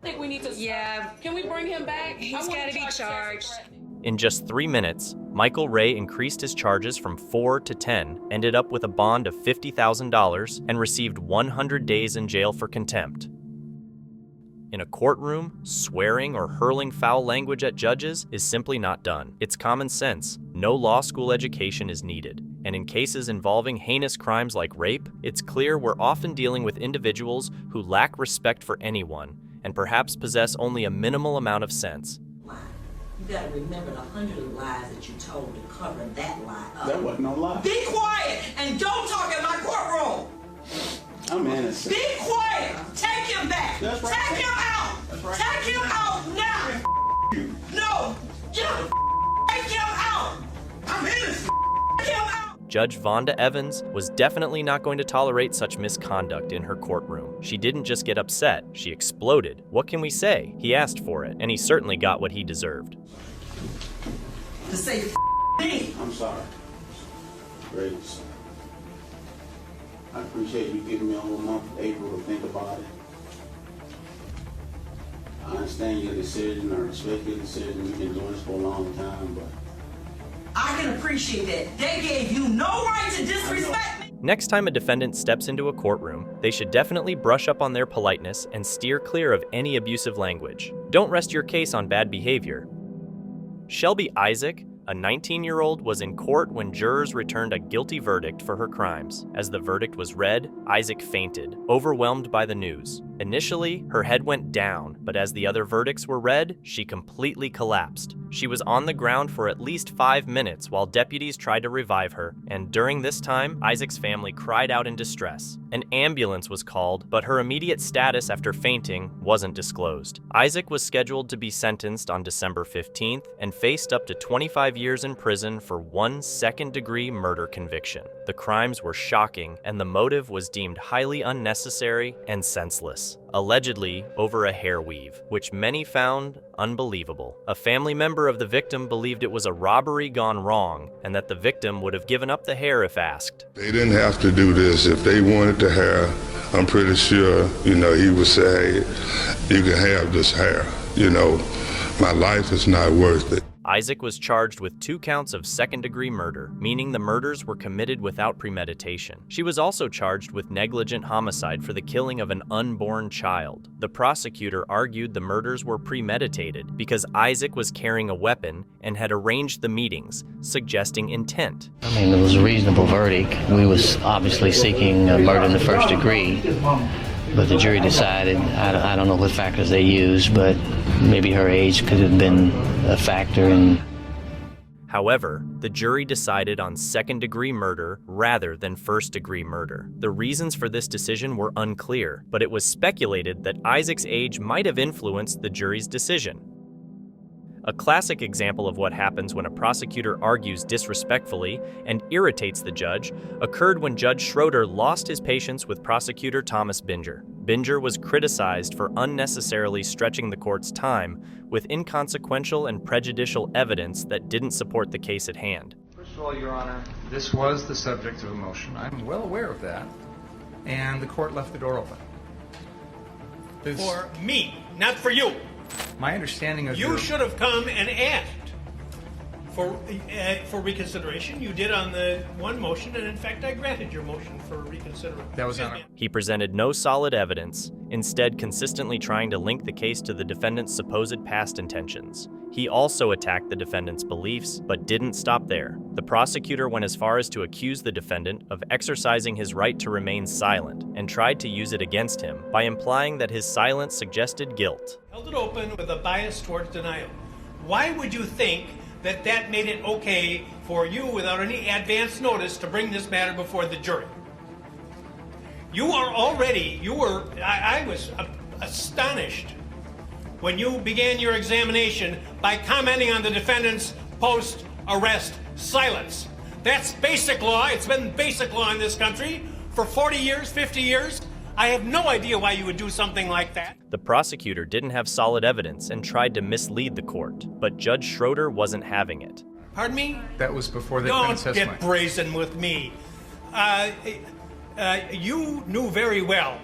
think we need to. Yeah. Can we bring him back? He's got to be charged. In just 3 minutes, Michael Ray increased his charges from 4 to 10, ended up with a bond of $50,000, and received 100 days in jail for contempt. In a courtroom, swearing or hurling foul language at judges is simply not done. It's common sense. No law school education is needed. And in cases involving heinous crimes like rape, it's clear we're often dealing with individuals who lack respect for anyone and perhaps possess only a minimal amount of sense. You gotta remember the 100 lies that you told to cover that lie up. That wasn't no lie. Be quiet and don't talk in my courtroom. I'm innocent. Be quiet. Take him back. That's right. Take him out. That's right. Take him out now. No. Take him out. I'm innocent. Take him out. Judge Vonda Evans was definitely not going to tolerate such misconduct in her courtroom. She didn't just get upset, she exploded. What can we say? He asked for it, and he certainly got what he deserved. To say me. I'm sorry. Grace. I appreciate you giving me a whole month of April to think about it. I understand your decision, I respect your decision. We've been doing this for a long time, but I can appreciate that. They gave you no right to disrespect me. Next time a defendant steps into a courtroom, they should definitely brush up on their politeness and steer clear of any abusive language. Don't rest your case on bad behavior. Shelby Isaac, a 19-year-old, was in court when jurors returned a guilty verdict for her crimes. As the verdict was read, Isaac fainted, overwhelmed by the news. Initially, her head went down, but as the other verdicts were read, she completely collapsed. She was on the ground for at least 5 minutes while deputies tried to revive her, and during this time, Isaac's family cried out in distress. An ambulance was called, but her immediate status after fainting wasn't disclosed. Isaac was scheduled to be sentenced on December 15th and faced up to 25 years in prison for 1 second-degree murder conviction. The crimes were shocking, and the motive was deemed highly unnecessary and senseless. Allegedly over a hair weave, which many found unbelievable. A family member of the victim believed it was a robbery gone wrong, and that the victim would have given up the hair if asked. They didn't have to do this. If they wanted the hair, I'm pretty sure, he would say, you can have this hair. My life is not worth it. Isaac was charged with 2 counts of second-degree murder, meaning the murders were committed without premeditation. She was also charged with negligent homicide for the killing of an unborn child. The prosecutor argued the murders were premeditated because Isaac was carrying a weapon and had arranged the meetings, suggesting intent. It was a reasonable verdict. We was obviously seeking murder in the first degree. But the jury decided, I don't know what factors they used, but maybe her age could have been a factor. However, the jury decided on second-degree murder rather than first-degree murder. The reasons for this decision were unclear, but it was speculated that Isaac's age might have influenced the jury's decision. A classic example of what happens when a prosecutor argues disrespectfully and irritates the judge occurred when Judge Schroeder lost his patience with prosecutor Thomas Binger. Binger was criticized for unnecessarily stretching the court's time with inconsequential and prejudicial evidence that didn't support the case at hand. First of all, Your Honor, this was the subject of a motion. I'm well aware of that, and the court left the door open. For me, not for you. My understanding of You should have come and asked for reconsideration. You did on the one motion, and in fact, I granted your motion for reconsideration. That was on. He presented no solid evidence, instead consistently trying to link the case to the defendant's supposed past intentions. He also attacked the defendant's beliefs, but didn't stop there. The prosecutor went as far as to accuse the defendant of exercising his right to remain silent and tried to use it against him by implying that his silence suggested guilt. Held it open with a bias towards denial. Why would you think that that made it okay for you, without any advance notice, to bring this matter before the jury? I was astonished when you began your examination by commenting on the defendant's post-arrest silence. That's basic law. It's been basic law in this country for 40 years, 50 years. I have no idea why you would do something like that. The prosecutor didn't have solid evidence and tried to mislead the court, but Judge Schroeder wasn't having it. Pardon me? That was before the Don't defense get testimony. brazen with me. You knew very well.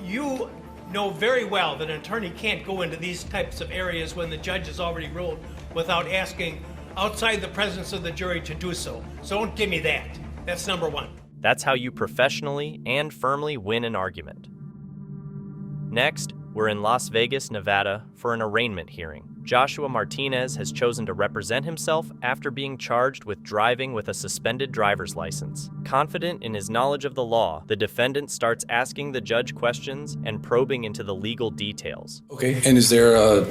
You know very well that an attorney can't go into these types of areas when the judge has already ruled without asking outside the presence of the jury to do so. So don't give me that. That's number one. That's how you professionally and firmly win an argument. Next, we're in Las Vegas, Nevada for an arraignment hearing. Joshua Martinez has chosen to represent himself after being charged with driving with a suspended driver's license. Confident in his knowledge of the law, the defendant starts asking the judge questions and probing into the legal details. Okay, and is there a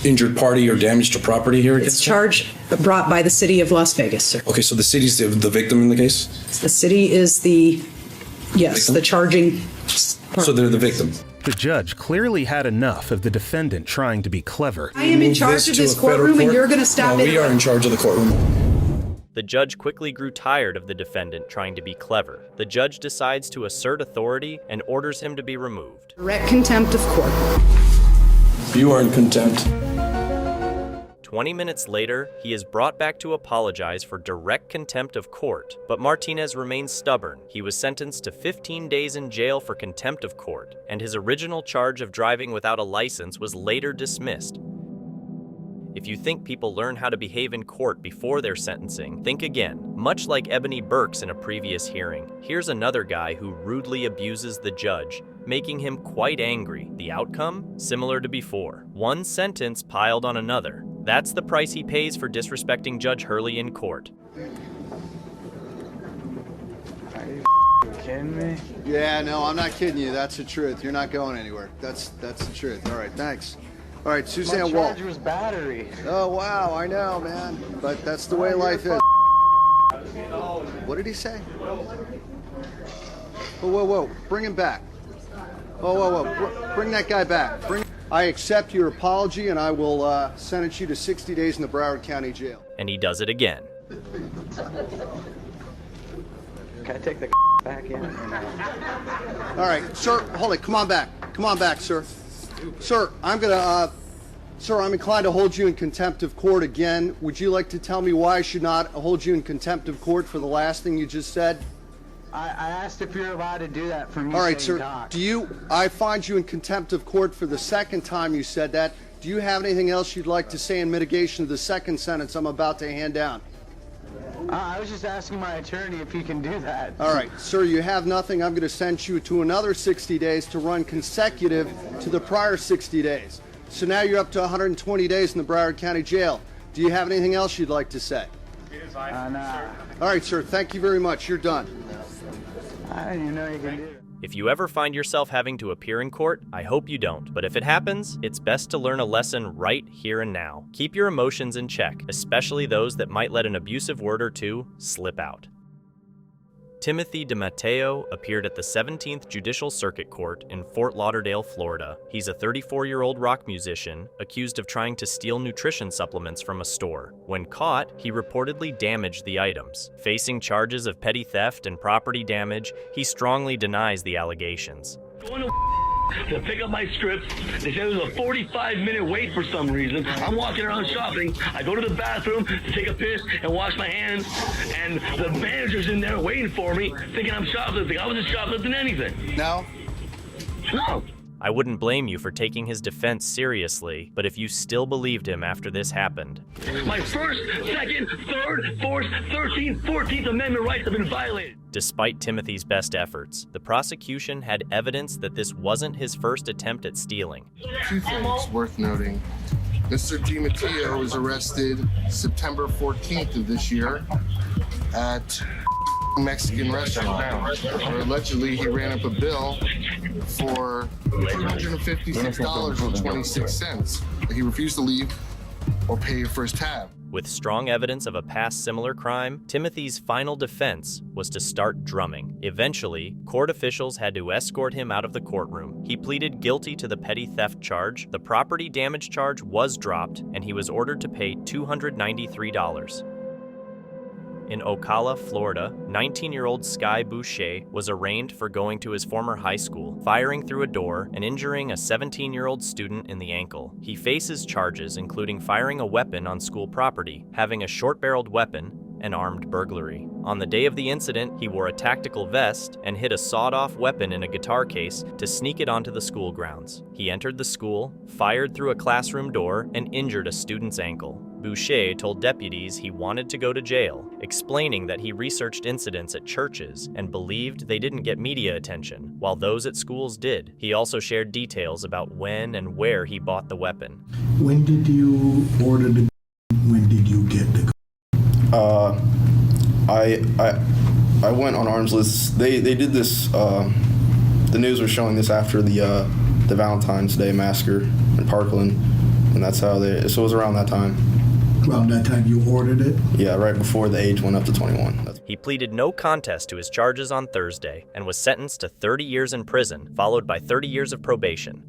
injured party or damage to property here? It's charge brought by the city of Las Vegas, sir. Okay, so the city's the victim in the case? The city is the charging. So they're the victim. The judge clearly had enough of the defendant trying to be clever. I am in charge of this courtroom and you're going to stop it. We are in charge of the courtroom. The judge quickly grew tired of the defendant trying to be clever. The judge decides to assert authority and orders him to be removed. Direct contempt of court. You are in contempt. 20 minutes later, he is brought back to apologize for direct contempt of court, but Martinez remains stubborn. He was sentenced to 15 days in jail for contempt of court, and his original charge of driving without a license was later dismissed. If you think people learn how to behave in court before their sentencing, think again. Much like Ebony Burks in a previous hearing, here's another guy who rudely abuses the judge, making him quite angry. The outcome? Similar to before. One sentence piled on another. That's the price he pays for disrespecting Judge Hurley in court. Are you kidding me? Yeah, no, I'm not kidding you. That's the truth. You're not going anywhere. That's the truth. All right, thanks. All right, Suzanne Walt. My charge was battery. Oh, wow, I know, man. But that's the way life is. What did he say? Whoa. Bring him back. Whoa. Bring that guy back. I accept your apology, and I will sentence you to 60 days in the Broward County Jail. And he does it again. Can I take the back in? All right, sir, hold it. Come on back, sir. Sir, I'm inclined to hold you in contempt of court again. Would you like to tell me why I should not hold you in contempt of court for the last thing you just said? I asked if you're allowed to do that for me. All right, sir. Doc. I find you in contempt of court for the second time you said that. Do you have anything else you'd like to say in mitigation of the second sentence I'm about to hand down? I was just asking my attorney if he can do that. All right, sir, you have nothing. I'm going to send you to another 60 days to run consecutive to the prior 60 days. So now you're up to 120 days in the Broward County Jail. Do you have anything else you'd like to say? Nah. All right, sir, thank you very much. You're done. I didn't even know you could do it. If you ever find yourself having to appear in court, I hope you don't. But if it happens, it's best to learn a lesson right here and now. Keep your emotions in check, especially those that might let an abusive word or two slip out. Timothy DeMatteo appeared at the 17th Judicial Circuit Court in Fort Lauderdale, Florida. He's a 34-year-old rock musician accused of trying to steal nutrition supplements from a store. When caught, he reportedly damaged the items. Facing charges of petty theft and property damage, he strongly denies the allegations. Going to pick up my scripts. They said it was a 45-minute wait for some reason. I'm walking around shopping. I go to the bathroom to take a piss and wash my hands, and the manager's in there waiting for me, thinking I'm shoplifting. I wasn't shoplifting anything. No? No. I wouldn't blame you for taking his defense seriously, but if you still believed him after this happened. My first, second, third, fourth, 13th, 14th Amendment rights have been violated. Despite Timothy's best efforts, the prosecution had evidence that this wasn't his first attempt at stealing. Two things worth noting. Mr. DiMatteo was arrested September 14th of this year at a Mexican restaurant, where allegedly he ran up a bill for $256.26. He refused to leave or pay for his tab. With strong evidence of a past similar crime, Timothy's final defense was to start drumming. Eventually, court officials had to escort him out of the courtroom. He pleaded guilty to the petty theft charge, the property damage charge was dropped, and he was ordered to pay $293. In Ocala, Florida, 19-year-old Sky Boucher was arraigned for going to his former high school, firing through a door, and injuring a 17-year-old student in the ankle. He faces charges including firing a weapon on school property, having a short-barreled weapon, and armed burglary. On the day of the incident, he wore a tactical vest and hid a sawed-off weapon in a guitar case to sneak it onto the school grounds. He entered the school, fired through a classroom door, and injured a student's ankle. Boucher told deputies he wanted to go to jail, explaining that he researched incidents at churches and believed they didn't get media attention, while those at schools did. He also shared details about when and where he bought the weapon. When did you order the gun? When did you get the gun? I went on arms list. They did this. The news was showing this after the Valentine's Day massacre in Parkland, and that's how they. So it was around that time. Around that time you ordered it? Yeah, right before the age went up to 21. He pleaded no contest to his charges on Thursday and was sentenced to 30 years in prison, followed by 30 years of probation.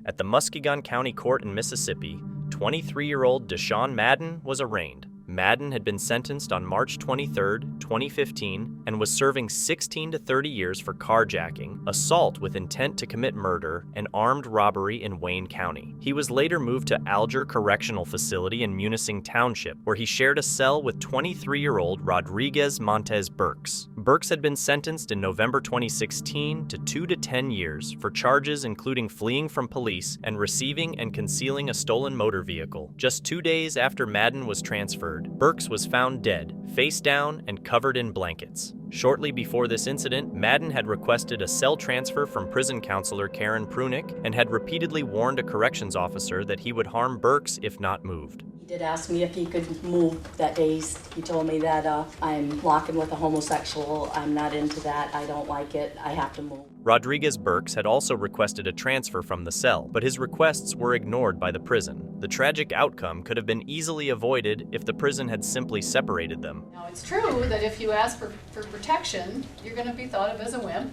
At the Muskegon County Court in Mississippi, 23-year-old Dylann Madden was arraigned. Madden had been sentenced on March 23, 2015, and was serving 16 to 30 years for carjacking, assault with intent to commit murder, and armed robbery in Wayne County. He was later moved to Alger Correctional Facility in Munising Township, where he shared a cell with 23-year-old Rodriguez Montez Burks. Burks had been sentenced in November 2016 to 2 to 10 years for charges including fleeing from police and receiving and concealing a stolen motor vehicle. Just 2 days after Madden was transferred, Burks was found dead, face down and covered in blankets. Shortly before this incident, Madden had requested a cell transfer from prison counselor Karen Prunick and had repeatedly warned a corrections officer that he would harm Burks if not moved. He did ask me if he could move that day. He told me that I'm walking with a homosexual. I'm not into that. I don't like it. I have to move. Rodriguez Burks had also requested a transfer from the cell, but his requests were ignored by the prison. The tragic outcome could have been easily avoided if the prison had simply separated them. Now, it's true that if you ask for protection, you're going to be thought of as a wimp.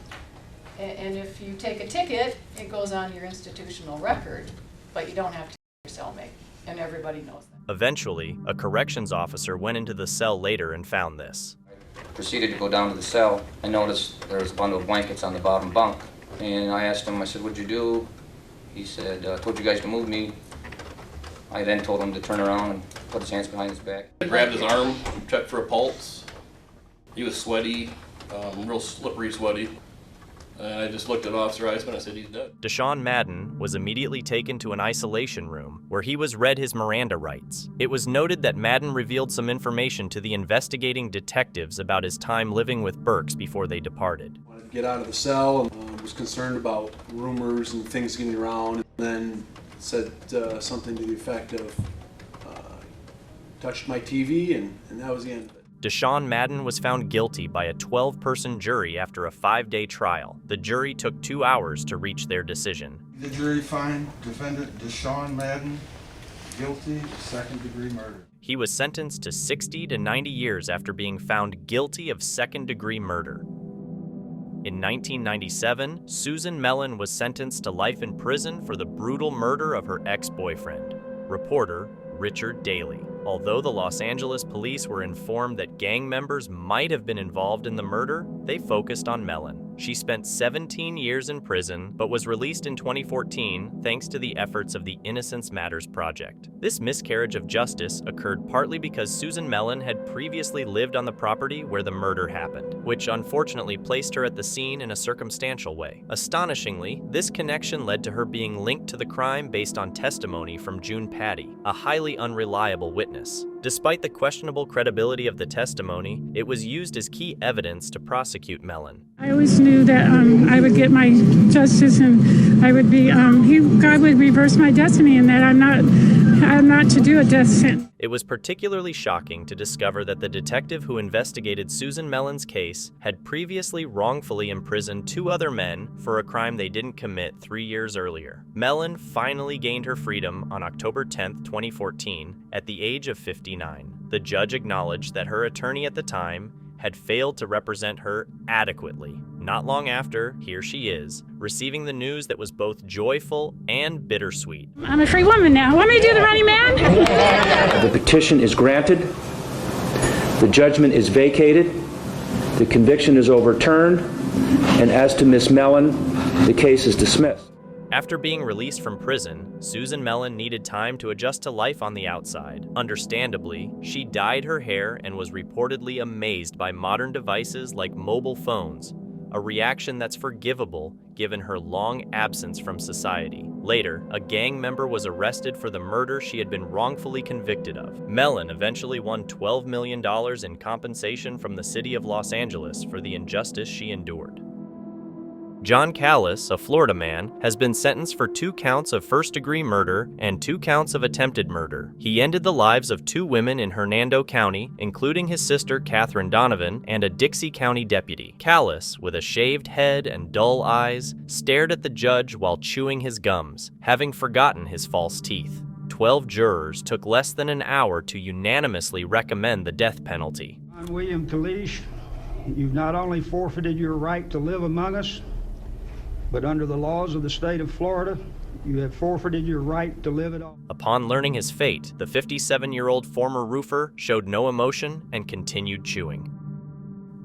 And if you take a ticket, it goes on your institutional record, but you don't have to your cellmate, and everybody knows that. Eventually, a corrections officer went into the cell later and found this. Proceeded to go down to the cell. I noticed there was a bundle of blankets on the bottom bunk. And I asked him, I said, what'd you do? He said, I told you guys to move me. I then told him to turn around and put his hands behind his back. I grabbed his arm, checked for a pulse. He was sweaty, real slippery sweaty. I just looked at Officer Eisman and I said, he's dead. Dylann Madden was immediately taken to an isolation room where he was read his Miranda rights. It was noted that Madden revealed some information to the investigating detectives about his time living with Burks before they departed. I wanted to get out of the cell and was concerned about rumors and things getting around, and then said something to the effect of, touched my TV, and that was the end of it. Dylann Madden was found guilty by a 12-person jury after a 5-day trial. The jury took 2 hours to reach their decision. The jury fined defendant Dylann Madden guilty of second-degree murder. He was sentenced to 60 to 90 years after being found guilty of second-degree murder. In 1997, Susan Mellon was sentenced to life in prison for the brutal murder of her ex-boyfriend, reporter Richard Daley. Although the Los Angeles police were informed that gang members might have been involved in the murder, they focused on Mellon. She spent 17 years in prison, but was released in 2014 thanks to the efforts of the Innocence Matters Project. This miscarriage of justice occurred partly because Susan Mellon had previously lived on the property where the murder happened, which unfortunately placed her at the scene in a circumstantial way. Astonishingly, this connection led to her being linked to the crime based on testimony from June Patty, a highly unreliable witness. Despite the questionable credibility of the testimony, it was used as key evidence to prosecute Mellon. I always knew that I would get my justice, and I would be God would reverse my destiny, and that I'm not to do a death sentence. It was particularly shocking to discover that the detective who investigated Susan Mellon's case had previously wrongfully imprisoned 2 other men for a crime they didn't commit 3 years earlier. Mellon finally gained her freedom on October 10, 2014, at the age of 59. The judge acknowledged that her attorney at the time had failed to represent her adequately. Not long after, here she is, receiving the news that was both joyful and bittersweet. I'm a free woman now. Want me to do the running man? The petition is granted. the judgment is vacated, the conviction is overturned, and as to Ms. Mellon, the case is dismissed. After being released from prison, Susan Mellon needed time to adjust to life on the outside. Understandably, she dyed her hair and was reportedly amazed by modern devices like mobile phones, a reaction that's forgivable given her long absence from society. Later, a gang member was arrested for the murder she had been wrongfully convicted of. Mellon eventually won $12 million in compensation from the city of Los Angeles for the injustice she endured. John Callis, a Florida man, has been sentenced for 2 counts of first-degree murder and 2 counts of attempted murder. He ended the lives of 2 women in Hernando County, including his sister Catherine Donovan and a Dixie County deputy. Callis, with a shaved head and dull eyes, stared at the judge while chewing his gums, having forgotten his false teeth. 12 jurors took less than an hour to unanimously recommend the death penalty. I'm William Kalish. You've not only forfeited your right to live among us, but under the laws of the state of Florida, you have forfeited your right to live at all. Upon learning his fate, the 57-year-old former roofer showed no emotion and continued chewing.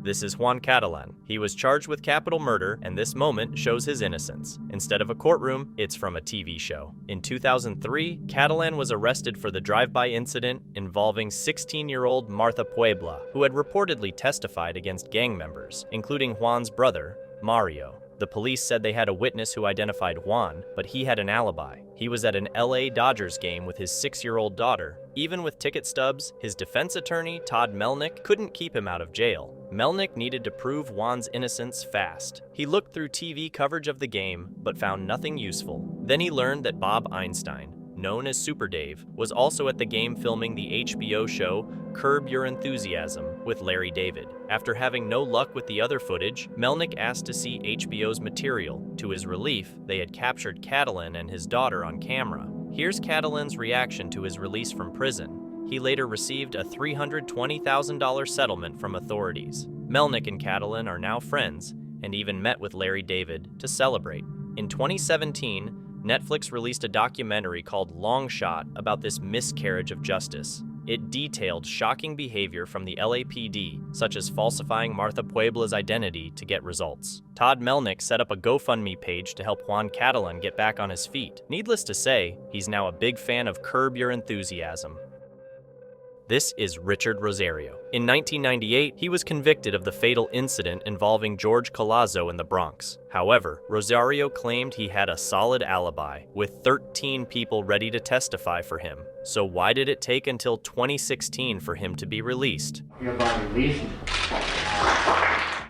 This is Juan Catalan. He was charged with capital murder, and this moment shows his innocence. Instead of a courtroom, it's from a TV show. In 2003, Catalan was arrested for the drive-by incident involving 16-year-old Martha Puebla, who had reportedly testified against gang members, including Juan's brother, Mario. The police said they had a witness who identified Juan, but he had an alibi. He was at an LA Dodgers game with his 6-year-old daughter. Even with ticket stubs, his defense attorney, Todd Melnick, couldn't keep him out of jail. Melnick needed to prove Juan's innocence fast. He looked through TV coverage of the game, but found nothing useful. Then he learned that Bob Einstein, known as Super Dave, was also at the game filming the HBO show Curb Your Enthusiasm with Larry David. After having no luck with the other footage, Melnick asked to see HBO's material. To his relief, they had captured Catalan and his daughter on camera. Here's Catalan's reaction to his release from prison. He later received a $320,000 settlement from authorities. Melnick and Catalan are now friends and even met with Larry David to celebrate. In 2017, Netflix released a documentary called Long Shot about this miscarriage of justice. It detailed shocking behavior from the LAPD, such as falsifying Martha Puebla's identity to get results. Todd Melnick set up a GoFundMe page to help Juan Catalan get back on his feet. Needless to say, he's now a big fan of Curb Your Enthusiasm. This is Richard Rosario. In 1998, he was convicted of the fatal incident involving George Collazo in the Bronx. However, Rosario claimed he had a solid alibi, with 13 people ready to testify for him. So why did it take until 2016 for him to be released? Hereby released.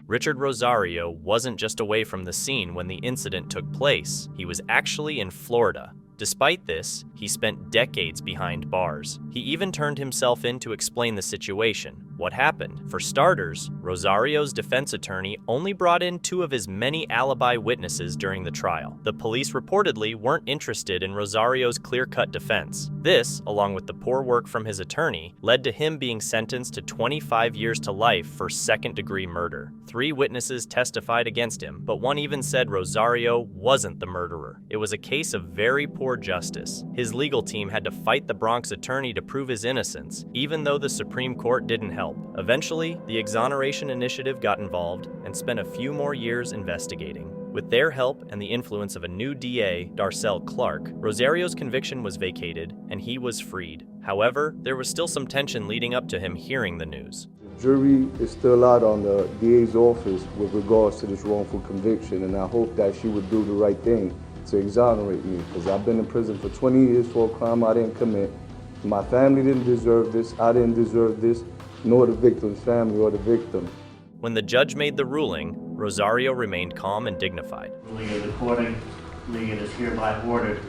Richard Rosario wasn't just away from the scene when the incident took place. He was actually in Florida. Despite this, he spent decades behind bars. He even turned himself in to explain the situation. What happened? For starters, Rosario's defense attorney only brought in 2 of his many alibi witnesses during the trial. The police reportedly weren't interested in Rosario's clear-cut defense. This, along with the poor work from his attorney, led to him being sentenced to 25 years to life for second-degree murder. 3 witnesses testified against him, but one even said Rosario wasn't the murderer. It was a case of very poor justice. His legal team had to fight the Bronx attorney to prove his innocence, even though the Supreme Court didn't help. Eventually, the Exoneration Initiative got involved and spent a few more years investigating. With their help and the influence of a new DA, Darcel Clark, Rosario's conviction was vacated and he was freed. However, there was still some tension leading up to him hearing the news. The jury is still out on the DA's office with regards to this wrongful conviction, and I hope that she would do the right thing to exonerate me, because I've been in prison for 20 years for a crime I didn't commit. My family didn't deserve this, I didn't deserve this, nor the victim's family or the victim. When the judge made the ruling, Rosario remained calm and dignified. Ruling is accordingly is hereby ordered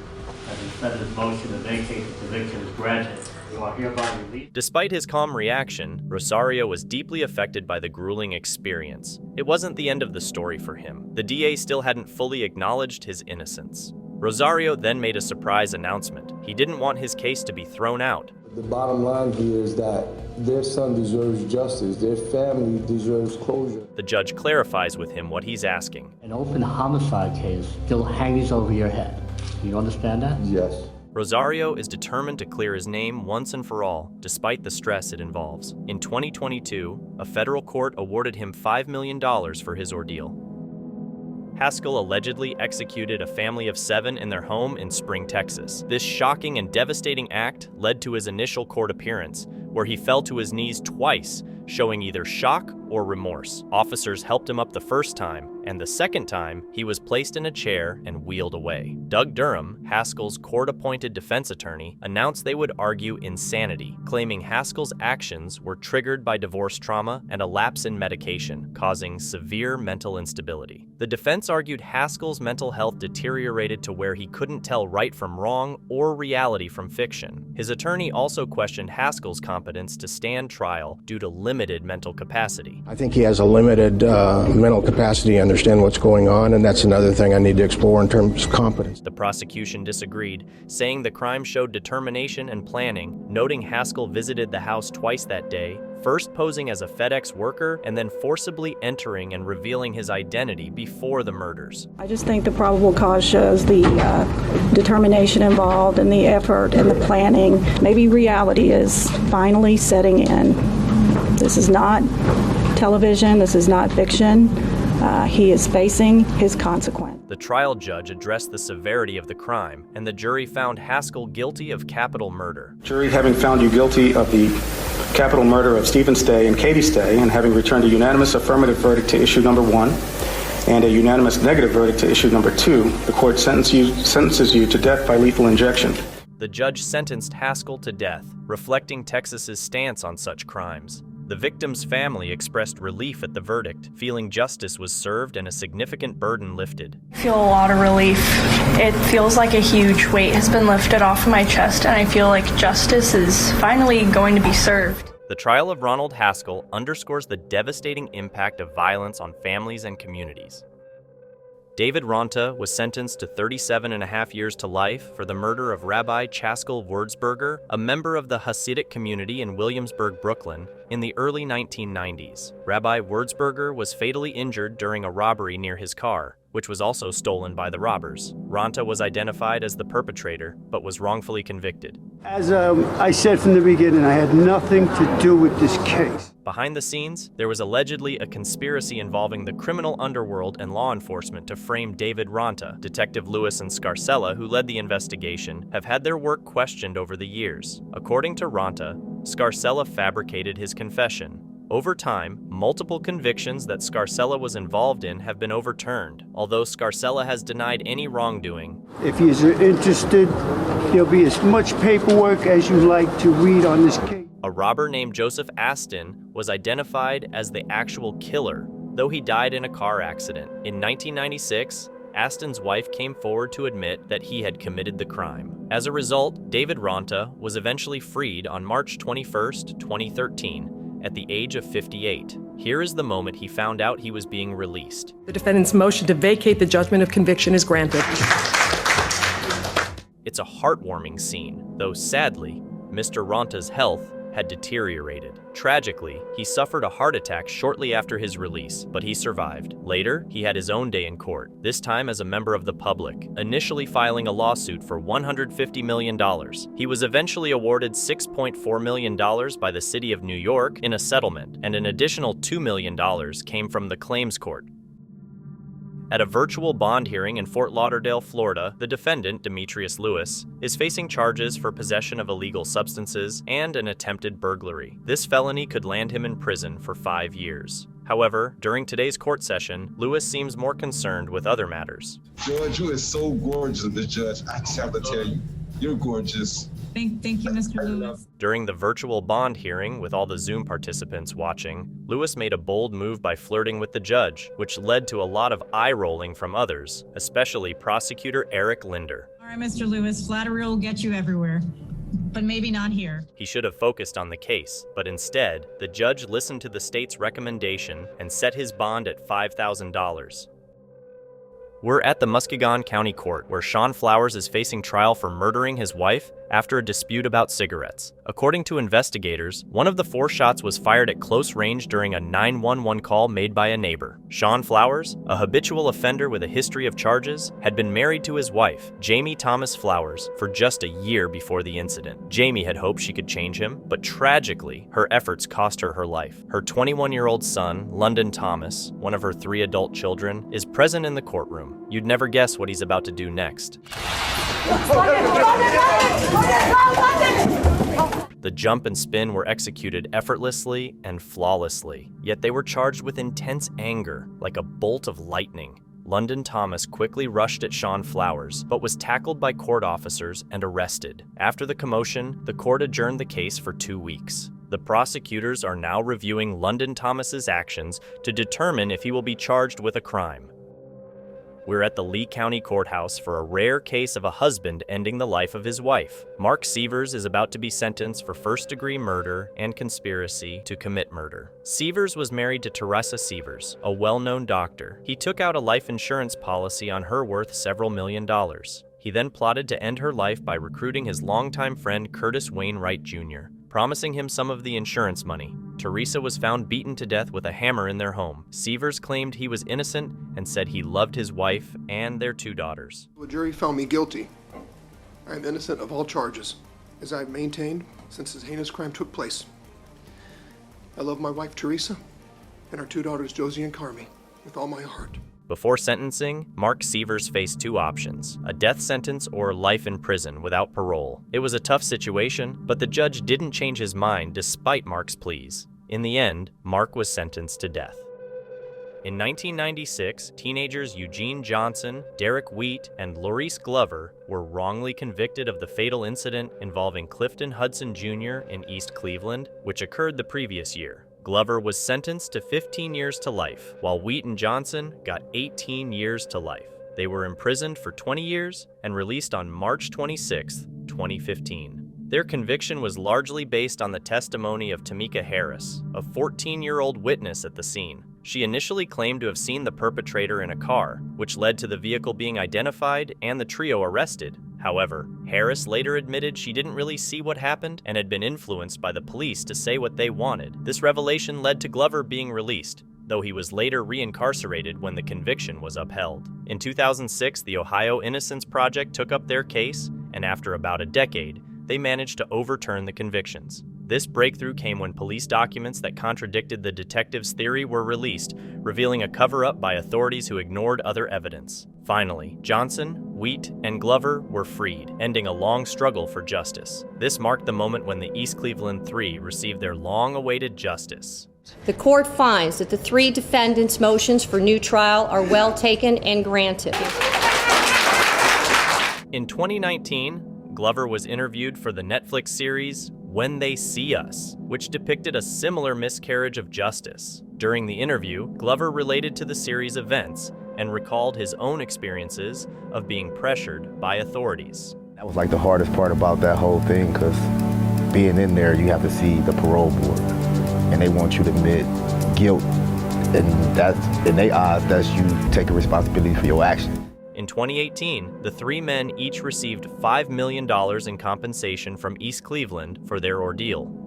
that the defendant's motion to vacate the conviction is granted. You are hereby released. Despite his calm reaction, Rosario was deeply affected by the grueling experience. It wasn't the end of the story for him. The DA still hadn't fully acknowledged his innocence. Rosario then made a surprise announcement. He didn't want his case to be thrown out. The bottom line here is that their son deserves justice, their family deserves closure. The judge clarifies with him what he's asking. An open homicide case still hangs over your head. Do you understand that? Yes. Rosario is determined to clear his name once and for all, despite the stress it involves. In 2022, a federal court awarded him $5 million for his ordeal. Haskell allegedly executed a family of 7 in their home in Spring, Texas. This shocking and devastating act led to his initial court appearance, where he fell to his knees twice, showing either shock or remorse. Officers helped him up the first time, and the second time, he was placed in a chair and wheeled away. Doug Durham, Haskell's court-appointed defense attorney, announced they would argue insanity, claiming Haskell's actions were triggered by divorce trauma and a lapse in medication, causing severe mental instability. The defense argued Haskell's mental health deteriorated to where he couldn't tell right from wrong or reality from fiction. His attorney also questioned Haskell's competence to stand trial due to limited mental capacity. I think he has a limited mental capacity to understand what's going on, and that's another thing I need to explore in terms of competence. The prosecution disagreed, saying the crime showed determination and planning, noting Haskell visited the house twice that day, first posing as a FedEx worker and then forcibly entering and revealing his identity before the murders. I just think the probable cause shows the determination involved and the effort and the planning. Maybe reality is finally setting in. This is not television, this is not fiction. He is facing his consequence. The trial judge addressed the severity of the crime, and the jury found Haskell guilty of capital murder. Jury, having found you guilty of the capital murder of Stephen Stay and Katie Stay, and having returned a unanimous affirmative verdict to issue number 1 and a unanimous negative verdict to issue number 2, the court sentences you to death by lethal injection. The judge sentenced Haskell to death, reflecting Texas's stance on such crimes. The victim's family expressed relief at the verdict, feeling justice was served and a significant burden lifted. I feel a lot of relief. It feels like a huge weight has been lifted off of my chest, and I feel like justice is finally going to be served. The trial of Ronald Haskell underscores the devastating impact of violence on families and communities. David Ronta was sentenced to 37.5 years to life for the murder of Rabbi Chaskell Wurzburger, a member of the Hasidic community in Williamsburg, Brooklyn, in the early 1990s. Rabbi Wurzburger was fatally injured during a robbery near his car, which was also stolen by the robbers. Ronta was identified as the perpetrator, but was wrongfully convicted. As I said from the beginning, I had nothing to do with this case. Behind the scenes, there was allegedly a conspiracy involving the criminal underworld and law enforcement to frame David Ronta. Detective Lewis and Scarcella, who led the investigation, have had their work questioned over the years. According to Ronta, Scarcella fabricated his confession. Over time, multiple convictions that Scarcella was involved in have been overturned, although Scarcella has denied any wrongdoing. If you're interested, there'll be as much paperwork as you'd like to read on this case. A robber named Joseph Aston was identified as the actual killer, though he died in a car accident. In 1996, Aston's wife came forward to admit that he had committed the crime. As a result, David Ronta was eventually freed on March 21, 2013, at the age of 58. Here is the moment he found out he was being released. The defendant's motion to vacate the judgment of conviction is granted. It's a heartwarming scene, though sadly, Mr. Ronta's health had deteriorated. Tragically, he suffered a heart attack shortly after his release, but he survived. Later, he had his own day in court, this time as a member of the public, initially filing a lawsuit for $150 million. He was eventually awarded $6.4 million by the city of New York in a settlement, and an additional $2 million came from the claims court. At a virtual bond hearing in Fort Lauderdale, Florida, the defendant, Demetrius Lewis, is facing charges for possession of illegal substances and an attempted burglary. This felony could land him in prison for 5 years. However, during today's court session, Lewis seems more concerned with other matters. Judge, you are so gorgeous, Miss Judge. I just have to tell you, you're gorgeous. Thank you, Mr. Lewis. During the virtual bond hearing, with all the Zoom participants watching, Lewis made a bold move by flirting with the judge, which led to a lot of eye-rolling from others, especially prosecutor Eric Linder. All right, Mr. Lewis, flattery will get you everywhere, but maybe not here. He should have focused on the case, but instead, the judge listened to the state's recommendation and set his bond at $5,000. We're at the Muskegon County Court, where Sean Flowers is facing trial for murdering his wife after a dispute about cigarettes. According to investigators, one of the 4 shots was fired at close range during a 911 call made by a neighbor. Sean Flowers, a habitual offender with a history of charges, had been married to his wife, Jamie Thomas Flowers, for just a year before the incident. Jamie had hoped she could change him, but tragically, her efforts cost her her life. Her 21-year-old son, London Thomas, one of her 3 adult children, is present in the courtroom. You'd never guess what he's about to do next. The jump and spin were executed effortlessly and flawlessly, yet they were charged with intense anger, like a bolt of lightning. London Thomas quickly rushed at Sean Flowers, but was tackled by court officers and arrested. After the commotion, the court adjourned the case for 2 weeks. The prosecutors are now reviewing London Thomas's actions to determine if he will be charged with a crime. We're at the Lee County Courthouse for a rare case of a husband ending the life of his wife. Mark Severs is about to be sentenced for first-degree murder and conspiracy to commit murder. Severs was married to Teresa Severs, a well-known doctor. He took out a life insurance policy on her worth several $millions. He then plotted to end her life by recruiting his longtime friend Curtis Wainwright Jr., promising him some of the insurance money. Teresa was found beaten to death with a hammer in their home. Severs claimed he was innocent and said he loved his wife and their 2 daughters. The jury found me guilty. I am innocent of all charges, as I have maintained since this heinous crime took place. I love my wife Teresa and our 2 daughters Josie and Carmi with all my heart. Before sentencing, Mark Severs faced 2 options, a death sentence or life in prison without parole. It was a tough situation, but the judge didn't change his mind despite Mark's pleas. In the end, Mark was sentenced to death. In 1996, teenagers Eugene Johnson, Derek Wheat, and Laurice Glover were wrongly convicted of the fatal incident involving Clifton Hudson Jr. in East Cleveland, which occurred the previous year. Glover was sentenced to 15 years to life, while Wheat and Johnson got 18 years to life. They were imprisoned for 20 years and released on March 26, 2015. Their conviction was largely based on the testimony of Tamika Harris, a 14-year-old witness at the scene. She initially claimed to have seen the perpetrator in a car, which led to the vehicle being identified and the trio arrested. However, Harris later admitted she didn't really see what happened and had been influenced by the police to say what they wanted. This revelation led to Glover being released, though he was later reincarcerated when the conviction was upheld. In 2006, the Ohio Innocence Project took up their case, and after about a decade, they managed to overturn the convictions. This breakthrough came when police documents that contradicted the detective's theory were released, revealing a cover-up by authorities who ignored other evidence. Finally, Johnson, Wheat, and Glover were freed, ending a long struggle for justice. This marked the moment when the East Cleveland Three received their long-awaited justice. The court finds that the 3 defendants' motions for new trial are well taken and granted. In 2019, Glover was interviewed for the Netflix series When They See Us, which depicted a similar miscarriage of justice. During the interview, Glover related to the series' events and recalled his own experiences of being pressured by authorities. That was like the hardest part about that whole thing, because being in there, you have to see the parole board, and they want you to admit guilt, and that's, in their eyes, that's you taking responsibility for your actions. In 2018, the 3 men each received $5 million in compensation from East Cleveland for their ordeal.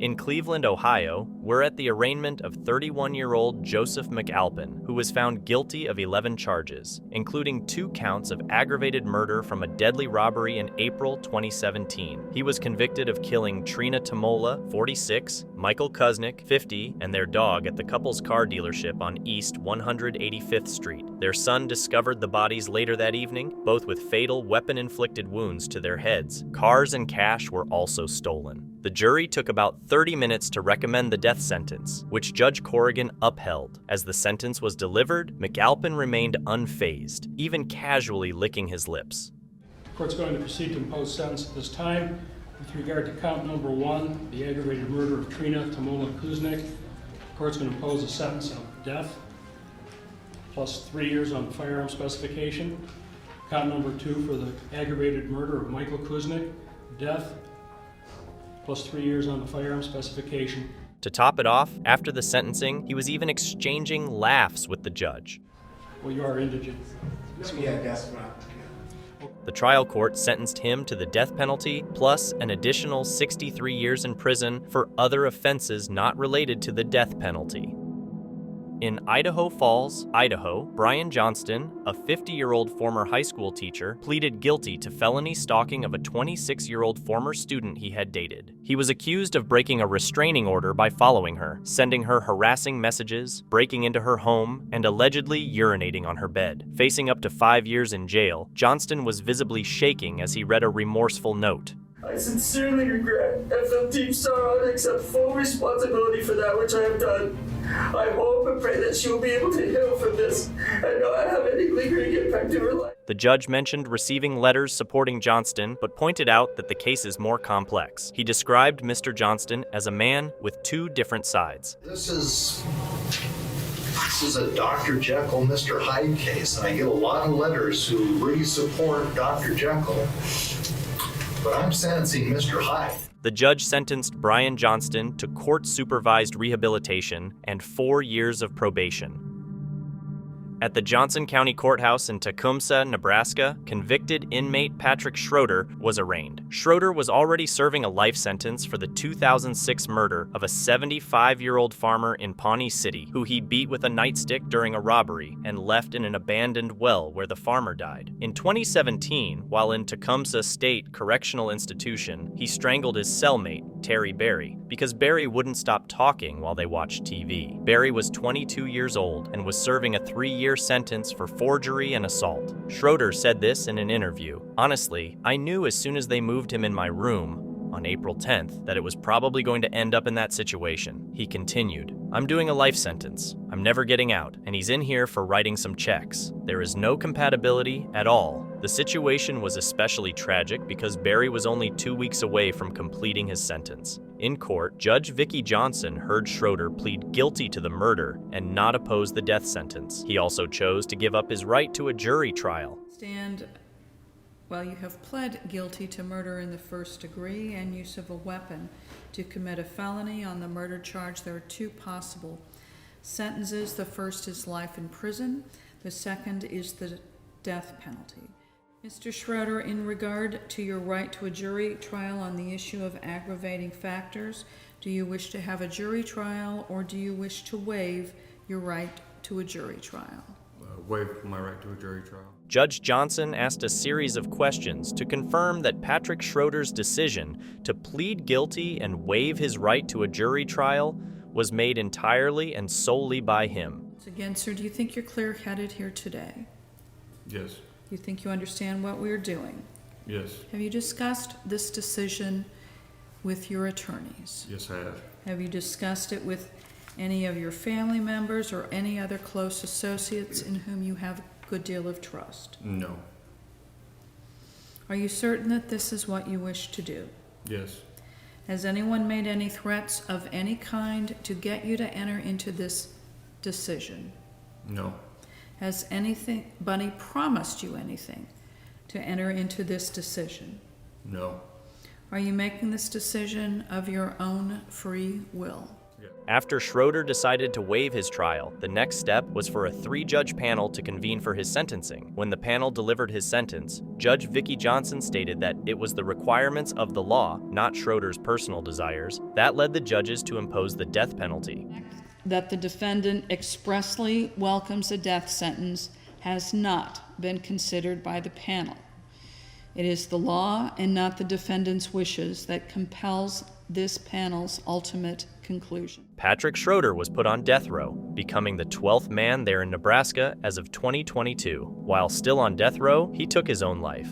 In Cleveland, Ohio, we're at the arraignment of 31-year-old Joseph McAlpin, who was found guilty of 11 charges, including 2 counts of aggravated murder from a deadly robbery in April 2017. He was convicted of killing Trina Tamola, 46, Michael Kuznick, 50, and their dog at the couple's car dealership on East 185th Street. Their son discovered the bodies later that evening, both with fatal weapon-inflicted wounds to their heads. Cars and cash were also stolen. The jury took about 30 minutes to recommend the death sentence, which Judge Corrigan upheld. As the sentence was delivered, McAlpin remained unfazed, even casually licking his lips. The court's going to proceed to impose sentence at this time. With regard to count number 1, the aggravated murder of Trina Tamola Kuznick, the court's going to impose a sentence of death, plus 3 years on the firearm specification. Count number 2 for the aggravated murder of Michael Kuznick, death, plus 3 years on the firearm specification. To top it off, after the sentencing, he was even exchanging laughs with the judge. Well, you are indigent. Yeah, that's right. The trial court sentenced him to the death penalty plus an additional 63 years in prison for other offenses not related to the death penalty. In Idaho Falls, Idaho, Brian Johnston, a 50-year-old former high school teacher, pleaded guilty to felony stalking of a 26-year-old former student he had dated. He was accused of breaking a restraining order by following her, sending her harassing messages, breaking into her home, and allegedly urinating on her bed. Facing up to 5 years in jail, Johnston was visibly shaking as he read a remorseful note. I sincerely regret and feel deep sorrow and accept full responsibility for that which I have done. I hope and pray that she will be able to heal from this and not have any lingering impact to her life. The judge mentioned receiving letters supporting Johnston, but pointed out that the case is more complex. He described Mr. Johnston as a man with two different sides. This is a Dr. Jekyll, Mr. Hyde case, and I get a lot of letters who really support Dr. Jekyll. But I'm sentencing Mr. Hyde. The judge sentenced Brian Johnston to court-supervised rehabilitation and 4 years of probation. At the Johnson County Courthouse in Tecumseh, Nebraska, convicted inmate Patrick Schroeder was arraigned. Schroeder was already serving a life sentence for the 2006 murder of a 75-year-old farmer in Pawnee City, who he beat with a nightstick during a robbery and left in an abandoned well where the farmer died. In 2017, while in Tecumseh State Correctional Institution, he strangled his cellmate, Terry Berry, because Berry wouldn't stop talking while they watched TV. Berry was 22 years old and was serving a 3-year sentence for forgery and assault. Schroeder said this in an interview. Honestly, I knew as soon as they moved him in my room on April 10th that it was probably going to end up in that situation. He continued, I'm doing a life sentence. I'm never getting out, and he's in here for writing some checks. There is no compatibility at all. The situation was especially tragic because Berry was only 2 weeks away from completing his sentence. In court, Judge Vicki Johnson heard Schroeder plead guilty to the murder and not oppose the death sentence. He also chose to give up his right to a jury trial. Well, you have pled guilty to murder in the first degree and use of a weapon to commit a felony on the murder charge. There are two possible sentences. The first is life in prison. The second is the death penalty. Mr. Schroeder, in regard to your right to a jury trial on the issue of aggravating factors, do you wish to have a jury trial or do you wish to waive your right to a jury trial? Waive my right to a jury trial. Judge Johnson asked a series of questions to confirm that Patrick Schroeder's decision to plead guilty and waive his right to a jury trial was made entirely and solely by him. Once again, sir, do you think you're clear-headed here today? Yes. You think you understand what we're doing? Yes. Have you discussed this decision with your attorneys? Yes, I have. Have you discussed it with any of your family members or any other close associates in whom you have a good deal of trust? No. Are you certain that this is what you wish to do? Yes. Has anyone made any threats of any kind to get you to enter into this decision? No. Has anybody promised you anything to enter into this decision? No. Are you making this decision of your own free will? After Schroeder decided to waive his trial, the next step was for a 3-judge panel to convene for his sentencing. When the panel delivered his sentence, Judge Vicki Johnson stated that it was the requirements of the law, not Schroeder's personal desires, that led the judges to impose the death penalty. That the defendant expressly welcomes a death sentence has not been considered by the panel. It is the law and not the defendant's wishes that compels this panel's ultimate conclusion. Patrick Schroeder was put on death row, becoming the 12th man there in Nebraska as of 2022. While still on death row, he took his own life.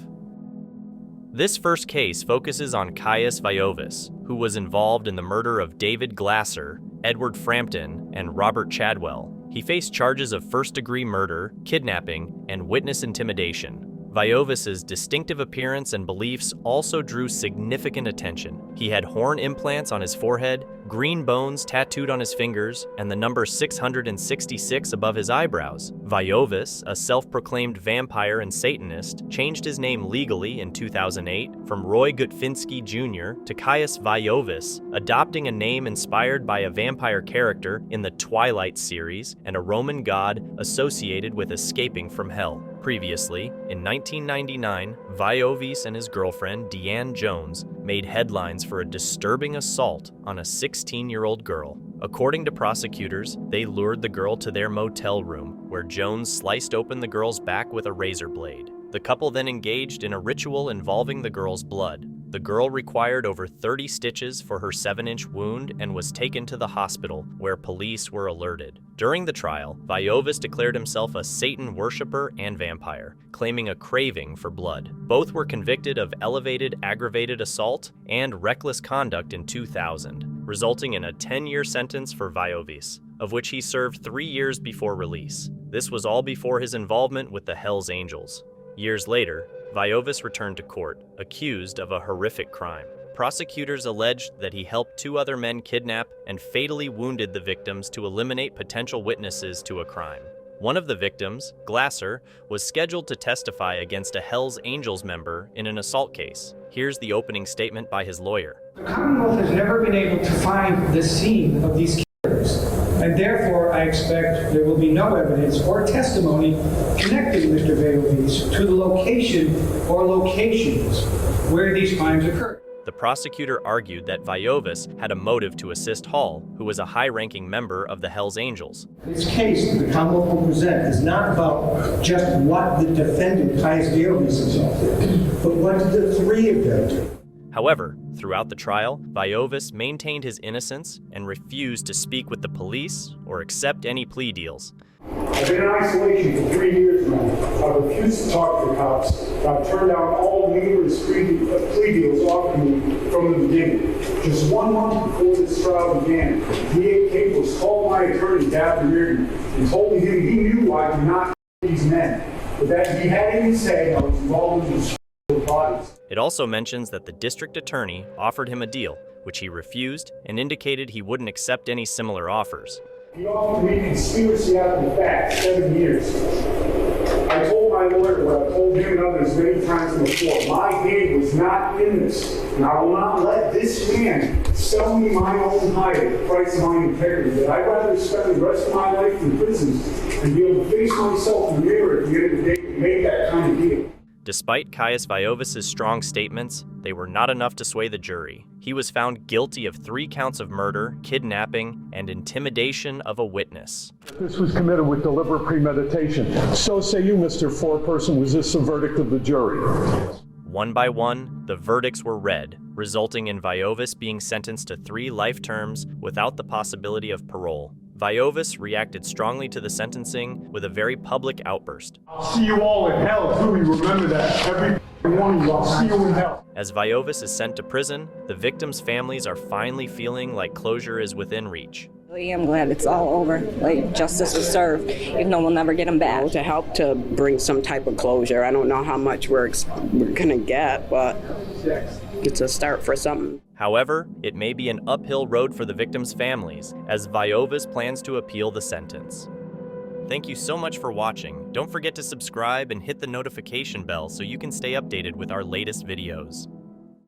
This first case focuses on Caius Viovis, who was involved in the murder of David Glasser, Edward Frampton, and Robert Chadwell. He faced charges of first-degree murder, kidnapping, and witness intimidation. Viovis's distinctive appearance and beliefs also drew significant attention. He had horn implants on his forehead, green bones tattooed on his fingers, and the number 666 above his eyebrows. Viovis, a self-proclaimed vampire and Satanist, changed his name legally in 2008 from Roy Gutfinski Jr. to Caius Viovis, adopting a name inspired by a vampire character in the Twilight series and a Roman god associated with escaping from hell. Previously, in 1999, Viovis and his girlfriend, Deanne Jones, made headlines for a disturbing assault on a 16-year-old girl. According to prosecutors, they lured the girl to their motel room, where Jones sliced open the girl's back with a razor blade. The couple then engaged in a ritual involving the girl's blood. The girl required over 30 stitches for her 7-inch wound and was taken to the hospital, where police were alerted. During the trial, Viovis declared himself a Satan worshiper and vampire, claiming a craving for blood. Both were convicted of elevated aggravated assault and reckless conduct in 2000, resulting in a 10-year sentence for Viovis, of which he served 3 years before release. This was all before his involvement with the Hells Angels. Years later, Viovis returned to court, accused of a horrific crime. Prosecutors alleged that he helped 2 other men kidnap and fatally wounded the victims to eliminate potential witnesses to a crime. One of the victims, Glasser, was scheduled to testify against a Hells Angels member in an assault case. Here's the opening statement by his lawyer. The Commonwealth has never been able to find the scene of these killers, and therefore I expect there will be no evidence or testimony connecting Mr. Viovis to the location or locations where these crimes occurred. The prosecutor argued that Viovis had a motive to assist Hall, who was a high-ranking member of the Hells Angels. This case that the Commonwealth will present is not about just what the defendant, Caius Viovis, assaulted, but what did the 3 of them do. However, throughout the trial, Viovis maintained his innocence and refused to speak with the police or accept any plea deals. I've been in isolation for 3 years now. I've refused to talk to the cops. I've turned down all numerous plea deals offered me from the beginning. Just 1 month before this trial began, DA Capos called my attorney, Daphne Reardon, and told me he knew I did not these men, but that he had even said I was involved in the bodies. It also mentions that the district attorney offered him a deal, which he refused and indicated he wouldn't accept any similar offers. He offered me conspiracy after the fact, 7 years. I told my lawyer what I've told him and others many times before. My hand was not in this, and I will not let this man sell me my own hide at the price of my integrity. That I'd rather spend the rest of my life in prison and be able to face myself in the mirror at the end of the day and make that kind of deal. Despite Caius Viovis' strong statements, they were not enough to sway the jury. He was found guilty of 3 counts of murder, kidnapping, and intimidation of a witness. This was committed with deliberate premeditation. So say you, Mr. Foreperson, was this the verdict of the jury? One by one, the verdicts were read, resulting in Viovis being sentenced to 3 life terms without the possibility of parole. Viovis reacted strongly to the sentencing with a very public outburst. I'll see you all in hell, too. You remember that. Every one of you, I'll see you in hell. As Viovis is sent to prison, the victims' families are finally feeling like closure is within reach. I'm glad it's all over, like justice was served, even though we'll never get him back. To help to bring some type of closure. I don't know how much we're gonna get, but it's a start for something. However, it may be an uphill road for the victims' families, as Viovis plans to appeal the sentence. Thank you so much for watching. Don't forget to subscribe and hit the notification bell so you can stay updated with our latest videos.